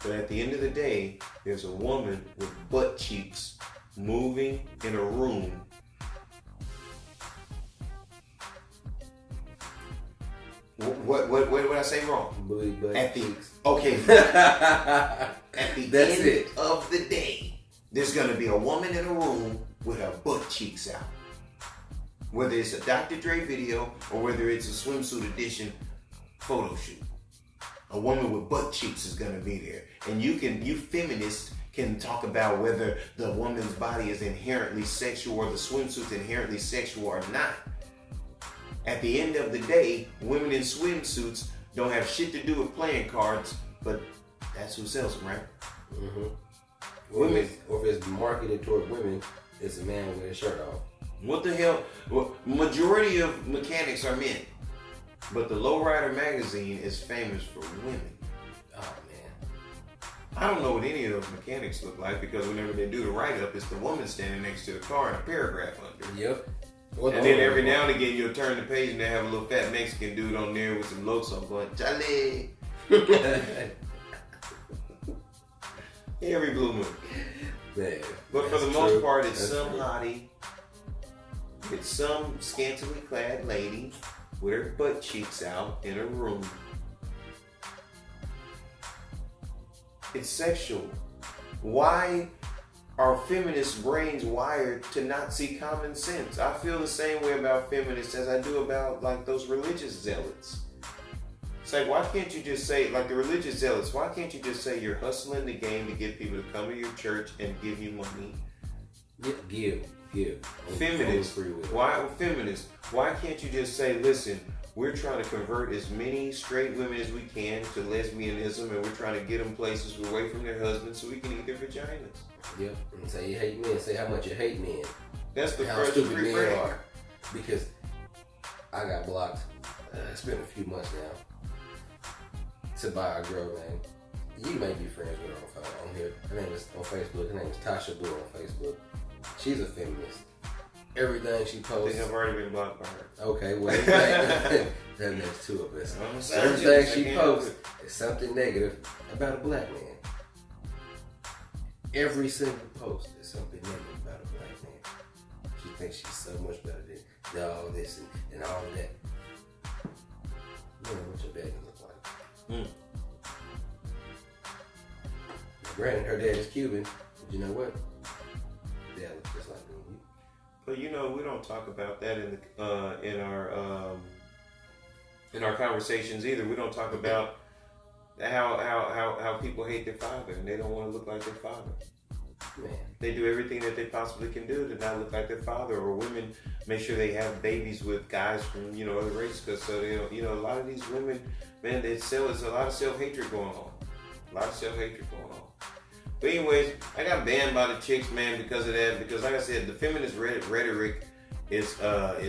But at the end of the day, there's a woman with butt cheeks moving in a room. What did I say wrong? At the end of the day, there's gonna be a woman in a room with her butt cheeks out. Whether it's a Dr. Dre video or whether it's a swimsuit edition photo shoot, a woman with butt cheeks is gonna be there. And you feminists can talk about whether the woman's body is inherently sexual or the swimsuit's inherently sexual or not. At the end of the day, women in swimsuits don't have shit to do with playing cards, but that's who sells them, right? Mm-hmm. Or if it's marketed toward women, it's a man with his shirt off. What the hell? Well, majority of mechanics are men, but the Lowrider magazine is famous for women. Oh man, I don't know what any of those mechanics look like because whenever they do the write-up, it's the woman standing next to the car and a paragraph under. Yep. And then every now and again you'll turn the page and they have a little fat Mexican dude on there with some Loco going, Charlie. Every blue moon. Man, but for the most part, it's some hottie. It's some scantily clad lady with her butt cheeks out in a room. It's sexual. why are feminist brains wired to not see common sense? I feel the same way about feminists as I do about like those religious zealots. It's like, why can't you just say, like the religious zealots, why can't you just say you're hustling the game to get people to come to your church and give you money? Give. Feminists, why can't you just say, listen, we're trying to convert as many straight women as we can to lesbianism, and we're trying to get them places away from their husbands so we can eat their vaginas. Yep, and say you hate men. Say how much you hate men. That's the how first stupid refrain. men are. Because I got blocked. It's been a few months now. To buy a girl name. You may be friends with her on here. Her name is on Facebook. Her name is Tasha Blue on Facebook. She's a feminist. Everything she I posts. think I've already been blocked by her. Okay, well, that makes two of us. So everything she posts is something negative about a black man. Every single post is something negative about a black man. She thinks she's so much better than all this and all of that. You know what your dad look like. Granted, her dad is Cuban, but you know what? Dad looks just like me. But you know, we don't talk about that in our conversations either. We don't talk about how people hate their father and they don't want to look like their father. Man. They do everything that they possibly can do to not look like their father, or women make sure they have babies with guys from other races, because so they don't, a lot of these women, man, there's a lot of self-hatred going on. But anyways, I got banned by the chicks, man, because of that. Because like I said, the feminist rhetoric is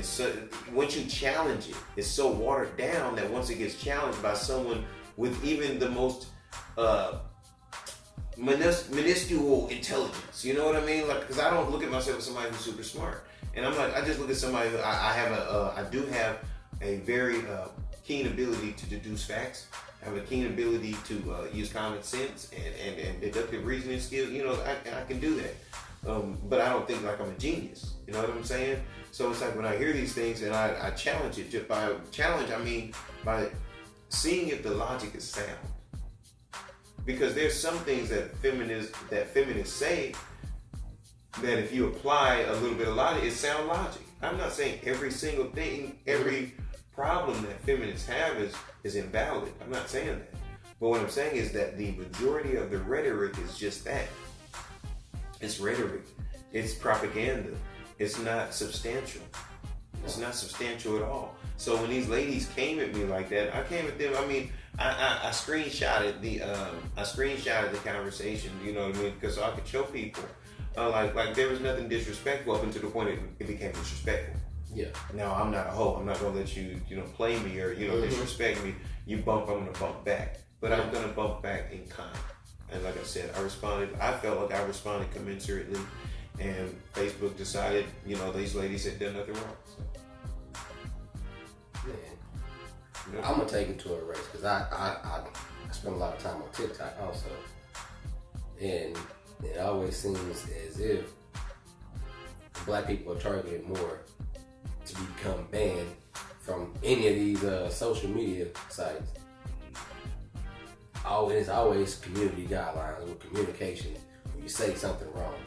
so, once you challenge it, it's so watered down that once it gets challenged by someone with even the most minuscule intelligence, you know what I mean? Like, because I don't look at myself as somebody who's super smart, and I'm like, I just look at somebody who I do have a very keen ability to deduce facts. I have a keen ability to use common sense and deductive reasoning skills. I can do that. But I don't think like I'm a genius. You know what I'm saying? So it's like when I hear these things and I challenge it. Just by challenge, I mean by seeing if the logic is sound. Because there's some things that feminists say that if you apply a little bit of logic, it's sound logic. I'm not saying every single thing, every problem that feminists have is invalid. I'm not saying that. But what I'm saying is that the majority of the rhetoric is just that. It's rhetoric. It's propaganda. It's not substantial. It's not substantial at all. So when these ladies came at me like that, I came at them. I mean, I screenshotted the conversation. You know what I mean? Because so I could show people like there was nothing disrespectful up until the point it became disrespectful. Yeah. Now I'm not a hoe. I'm not gonna let you play me or disrespect me. You bump, I'm gonna bump back. But I'm gonna bump back in kind. And like I said, I felt like I responded commensurately, and Facebook decided, these ladies had done nothing wrong. So. Man, I'm gonna take it to a race because I spend a lot of time on TikTok also, and it always seems as if black people are targeted more to become banned from any of these social media sites. It's always community guidelines with communication. When you say something wrong,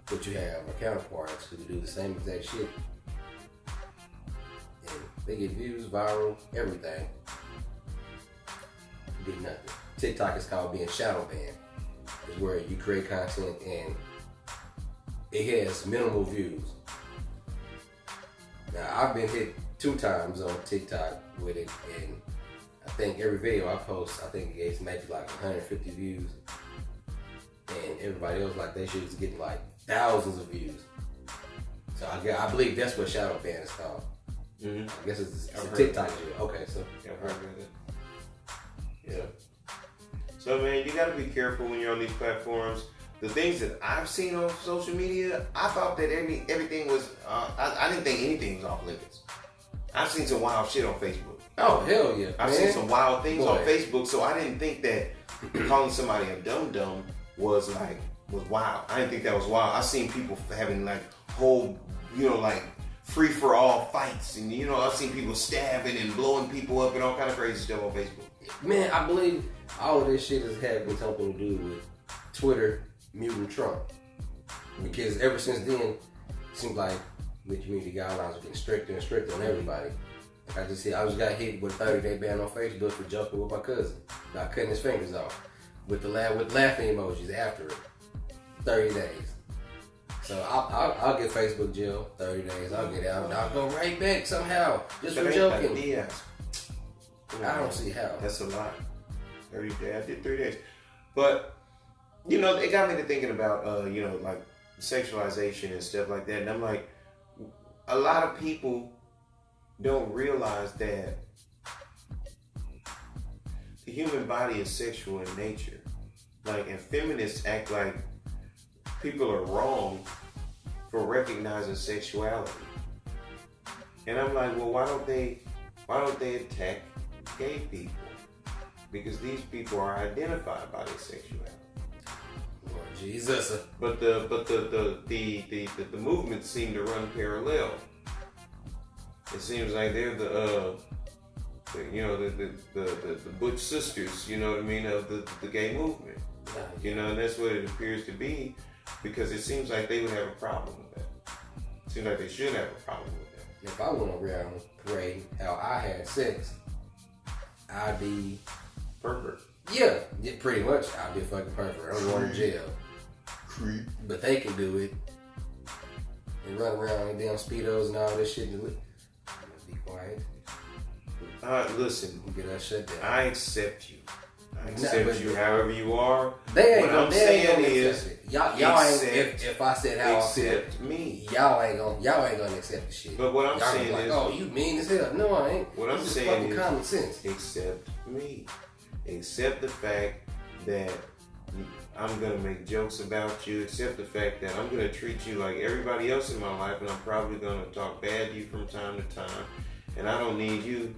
but you have a counterparts who do the same exact shit, and they get views, viral, everything. You did nothing. TikTok is called being shadow banned. It's where you create content and it has minimal views. Now I've been hit 2 times on TikTok with it, and I think every video I post, I think it gets maybe like 150 views, and everybody else like they should just get like thousands of views. So I believe that's what shadow ban is called. Mm-hmm. I guess it's a TikTok shit. Okay, so I've heard of it. Yeah. So man, you got to be careful when you're on these platforms. The things that I've seen on social media, I thought that everything was. I didn't think anything was off limits. I've seen some wild shit on Facebook. Oh hell yeah! I've seen some wild things on Facebook, so I didn't think that calling somebody a dum-dum was wild. I didn't think that was wild. I've seen people having like whole, like free-for-all fights, and I've seen people stabbing and blowing people up and all kind of crazy stuff on Facebook. Man, I believe all of this shit is having something to do with Twitter muting Trump. Because ever since then, it seems like the community guidelines are getting stricter and stricter on everybody. Like I just said, I just got hit with a 30-day ban on Facebook for joking with my cousin about cutting his fingers off with laughing emojis after it. 30 days. So I'll get Facebook jail 30 days. I'll get out. I'll go right back somehow just for joking. I don't see how. That's a lot. 30 days. I did 3 days. But, you know, it got me to thinking about, you know, like sexualization and stuff like that. And I'm like, a lot of people don't realize that the human body is sexual in nature. Like, and feminists act like people are wrong for recognizing sexuality. And I'm like, well, why don't they attack gay people? Because these people are identified by their sexuality. Lord Jesus. But the movements seem to run parallel. It seems like they're the Butch sisters, you know what I mean, of the gay movement. You know, and that's what it appears to be, because it seems like they would have a problem with that. It seems like they should have a problem with that. If I went around parading how I had sex, I'd be pervert. Yeah, pretty much. I'd be a fucking pervert. I'm going to jail. Creep. But they can do it and run around in damn speedos and all this shit. I'm gonna be quiet. Listen. Get that shut down. I accept you. I accept you however you are. They ain't what gonna, I'm saying is, y'all ain't. If I said how accept me, y'all ain't gonna accept the shit. But what I'm saying like, is, oh, you mean as hell? No, I ain't. What I'm saying is, common sense. Accept me. Accept the fact that I'm gonna make jokes about you. Accept the fact that I'm gonna treat you like everybody else in my life, and I'm probably gonna talk bad to you from time to time. And I don't need you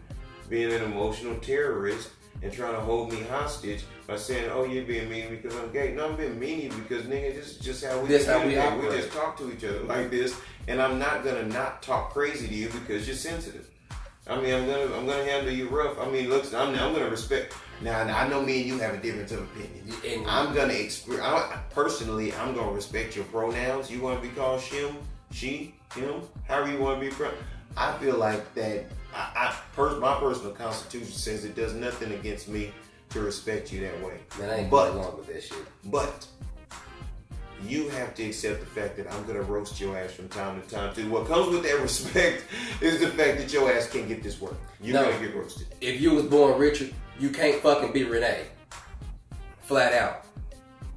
being an emotional terrorist and trying to hold me hostage by saying, "Oh, you're being mean because I'm gay." No, I'm being mean to you because, nigga, this is just how we communicate. We just talk to each other like this, and I'm not gonna not talk crazy to you because you're sensitive. I mean, I'm gonna handle you rough. I mean, look, I'm gonna respect. Now, I know me and you have a difference of opinion. And I'm gonna personally, I'm gonna respect your pronouns. You want to be called shim, she, him, however you want to be. I feel like that. My personal constitution says it does nothing against me to respect you that way. Man, I ain't going along with that shit. But you have to accept the fact that I'm gonna roast your ass from time to time too. What comes with that respect is the fact that your ass can't get this work. You're gonna get roasted. If you was born Richard, you can't fucking be Renee. Flat out.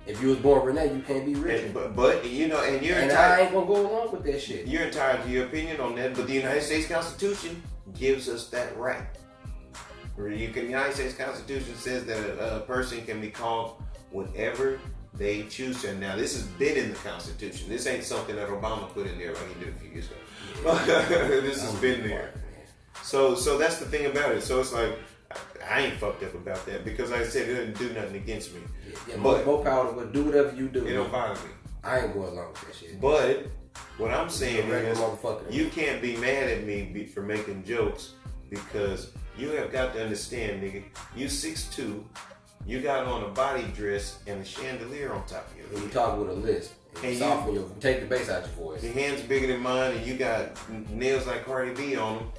If you was born Renee, you can't be Richard. But you know, and you're entitled. I ain't gonna go along with that shit. You're entitled to your opinion on that, but the United States Constitution gives us that right. The United States Constitution says that a person can be called whatever they choose to. Now, this has been in the Constitution. This ain't something that Obama put in there like he did a few years ago. This has been there. So that's the thing about it. So it's like, I ain't fucked up about that because like I said, it doesn't do nothing against me. Yeah, but more power to do whatever you do. It don't bother me. I ain't going along with that shit. But what I'm saying is, you can't be mad at me for making jokes because you have got to understand, nigga. You 6'2", you got on a body dress and a chandelier on top of you. And you talk with a list. And you take the bass out your voice. Your hands bigger than mine and you got nails like Cardi B on them.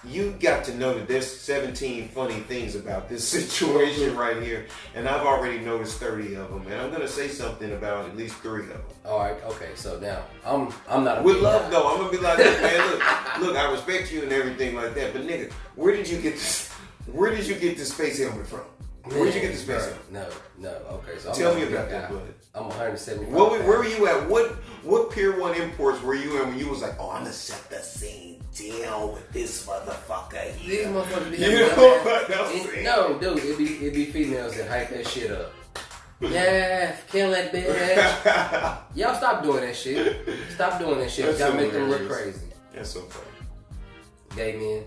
You got to know that there's 17 funny things about this situation right here, and I've already noticed 30 of them, and I'm gonna say something about at least 3 of them. All right, okay. So now I'm not. With love though, I'm gonna be like, look, man, look, I respect you and everything like that, but nigga, where did you get this space helmet from? Where did you get the space helmet? No. Okay, so tell me about that, bud. I'm 175. Where were you at? What Pier 1 imports were you in when you was like, oh, I'm gonna set the scene. Deal with this motherfucker here. These motherfuckers be no, dude, it be females that hype that shit up. Yeah, kill that bitch. Y'all stop doing that shit. Stop doing that shit. Y'all make them look crazy. That's so funny. Gay men,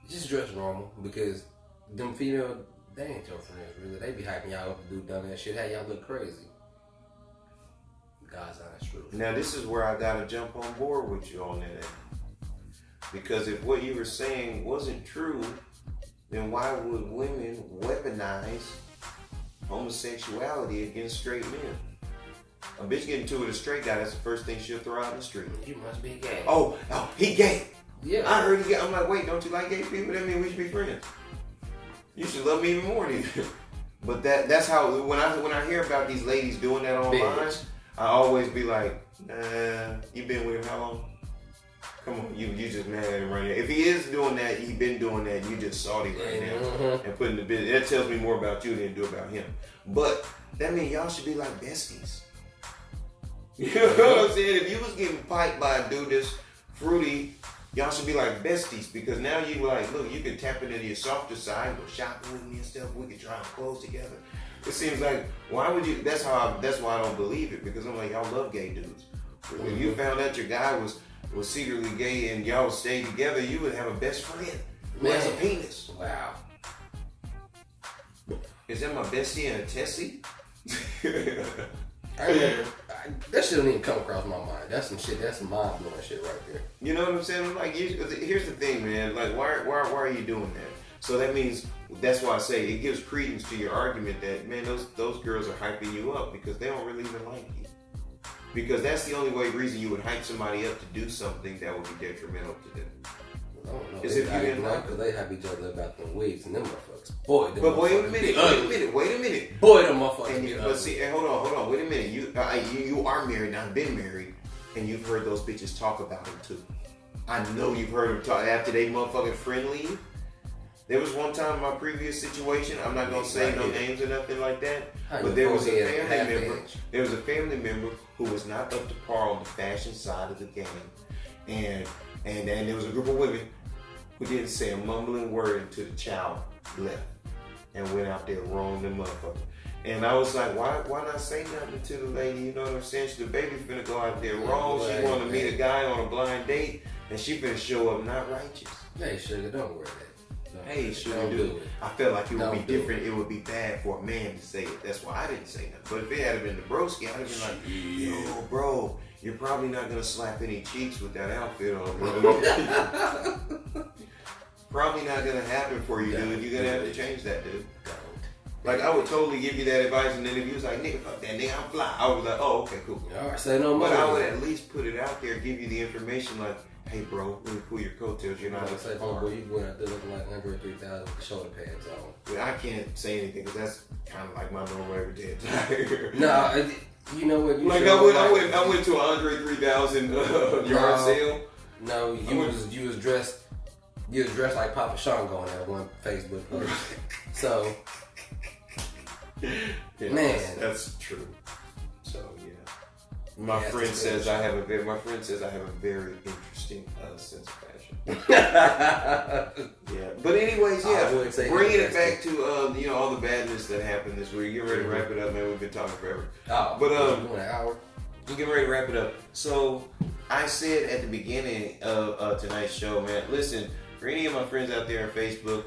just dress normal because them female, they ain't your friends really. They be hyping y'all up to do dumb ass shit. How y'all look crazy. God's honest truth. Now this is where I gotta jump on board with you on that. Because if what you were saying wasn't true, then why would women weaponize homosexuality against straight men. A bitch getting to it with a straight guy, that's the first thing she'll throw out in the street. You must be gay. Oh, he gay. Yeah. I heard he gay. I'm like, wait, don't you like gay people? That means we should be friends. You should love me even more than you. But that's how, when I hear about these ladies doing that online, I always be like, nah, you been with him how long? Come on, you just mad at him right now. If he is doing that, he been doing that, you just salty right now and putting the business. That tells me more about you than it do about him. But that means y'all should be like besties. You know what I'm saying? If you was getting piped by a dude that's fruity, y'all should be like besties, because now you like, look, you can tap into your softer side, go shopping with me and stuff. We can try on clothes together. It seems like, why would you? That's why I don't believe it, because I'm like, y'all love gay dudes. If you found out your guy was secretly gay and y'all stayed together, you would have a best friend who has a penis. Wow. Is that my bestie and a Tessie? I remember, that shit don't even come across my mind. That's some shit. That's some mind blowing shit right there. You know what I'm saying? I'm like, here's the thing, man. Like, why are you doing that? So that means, that's why I say it gives credence to your argument that, man, those girls are hyping you up because they don't really even like you. Because that's the only reason you would hype somebody up to do something that would be detrimental to them. I don't know. Is if you didn't like them. They hype each other about them wigs and them motherfuckers. Boy, them but wait a minute. Boy, them motherfuckers. But see, hold on. Wait a minute. You are married, and I've been married, and you've heard those bitches talk about them too. I know you've heard them talk after they motherfucking friend leave. There was one time in my previous situation, I'm not gonna say no names or nothing like that, but there was a family member. There was a family member who was not up to par on the fashion side of the game, and there was a group of women who didn't say a mumbling word until the child left and went out there wrong the motherfucker. And I was like, why not say nothing to the lady? You know what I'm saying? The baby finna go out there wrong. She want to meet a guy on a blind date, and she finna show up not righteous. Hey, sugar, don't worry that. Hey, sugar, do it. I felt like it would be different. It would be bad for a man to say it. That's why I didn't say nothing. But if it had been the broski, I'd have been like, yo, bro, you're probably not gonna slap any cheeks with that outfit on, bro. Probably not gonna happen for you, dude. You're gonna have to change that, dude. Like, I would totally give you that advice, and then if you was like, nigga, fuck that, nigga, I'm fly. I was like, oh, okay, cool. All right, say no more. But I would at least put it out there, give you the information, like, hey, bro, let me pull your coattails. You're not say, oh, boy, you going out there looking like Andre 3000 with the shoulder pads on. Well, I can't say anything because that's kind of like my normal everyday attire. No, you know what? Like I went to an Andre 3000 yard sale. No, you was dressed. You was dressed like Papa Sean going at one Facebook post. So, yeah, man, that's true. So yeah. My friend says I have a very interesting sense of fashion. Yeah, but anyways, bringing it back to all the badness that happened this week. Get ready to wrap it up, man. We've been talking forever. But an hour. You get ready to wrap it up. So I said at the beginning of tonight's show, man. Listen, for any of my friends out there on Facebook,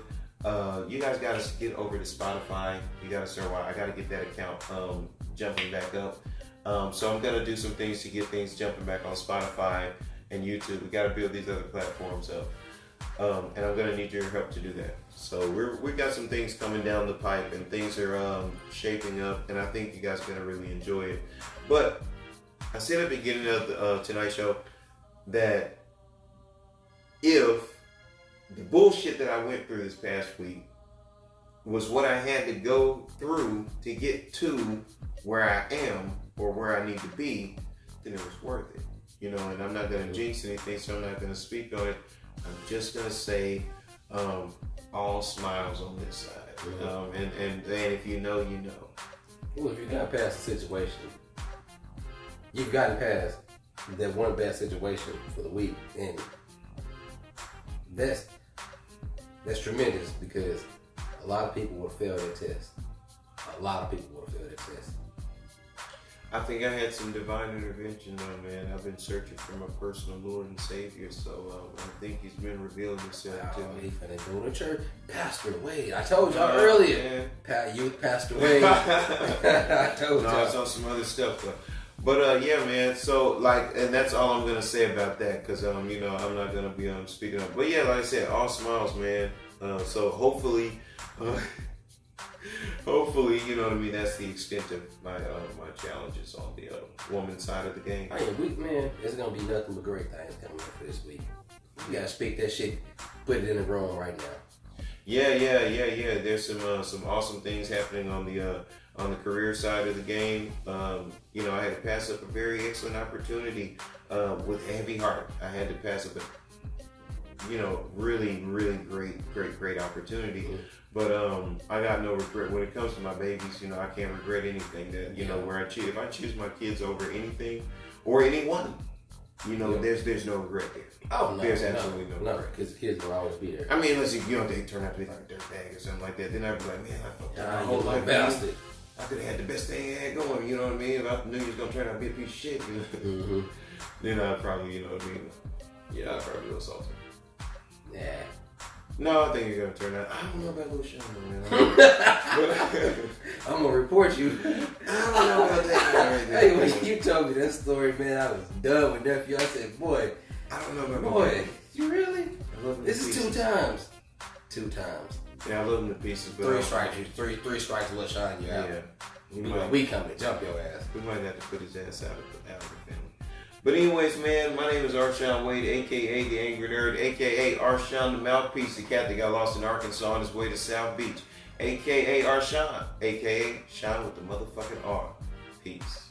you guys got to get over to Spotify. You got to start. I got to get that account jumping back up. So I'm gonna do some things to get things jumping back on Spotify and YouTube. We gotta build these other platforms up, and I'm gonna need your help to do that. So we've got some things coming down the pipe, and things are shaping up, and I think you guys are gonna really enjoy it. But I said at the beginning of tonight's show that if the bullshit that I went through this past week was what I had to go through to get to where I am or where I need to be, then it was worth it. And I'm not going to jinx anything, so I'm not going to speak on it. I'm just going to say all smiles on this side. And if you know, you know. Well, if you got past the situation, you've gotten past that one bad situation for the week, and that's tremendous, because a lot of people will fail their test. A lot of people will fail their test. I think I had some divine intervention though, man. I've been searching for my personal Lord and Savior, so I think He's been revealing Himself to me. He finna go to church. Pastor Wade, I told y'all earlier. Youth Pastor Wade. I told y'all. No, I saw some other stuff though. But yeah, man. So and that's all I'm gonna say about that, because I'm not gonna be speaking up. But yeah, like I said, all smiles, man. So hopefully hopefully, you know what I mean. That's the extent of my challenges on the woman side of the game. I mean, man, it's gonna be nothing but great things coming up for this week. You gotta speak that shit, put it in the room right now. Yeah. There's some awesome things happening on the career side of the game. You know, I had to pass up a very excellent opportunity with a heavy heart. I had to pass up a, you know, really great opportunity. Mm-hmm. But I got no regret when it comes to my babies. You know, I can't regret anything that, you know, where I choose. If I choose my kids over anything or anyone, you know, there's no regret there. Oh, no. There's absolutely no regret. Because the kids will always be there. I mean, unless you know, they turn out to be like a dirtbag or something like that, then I'd be like, man, I fucked up my You whole little life. bastard. I could have had the best thing I had going, you know what I mean? If I knew you was going to turn out to be a piece of shit, you know? Mm-hmm. Then I'd probably, you know what I mean? Yeah, I'd probably be assaulted. Yeah. No, I think you're going to turn out. I don't know about Lil Sean, man. I'm going to report you. I don't know about that. Hey, when you told me that story, man, I was done with nephew. I said, boy, I don't know about boy, you really? I love him This to is pieces. 2 times. 2 times. Yeah, I love him to pieces. But 3 strikes. Three strikes, Lil Sean, you out. Yeah. We come to jump your ass. We might have to put his ass out of the family. But anyways, man, my name is Arshawn Wade, a.k.a. The Angry Nerd, a.k.a. Arshawn the Mouthpiece, the cat that got lost in Arkansas on his way to South Beach, a.k.a. Arshawn, a.k.a. Sean with the motherfucking R. Peace.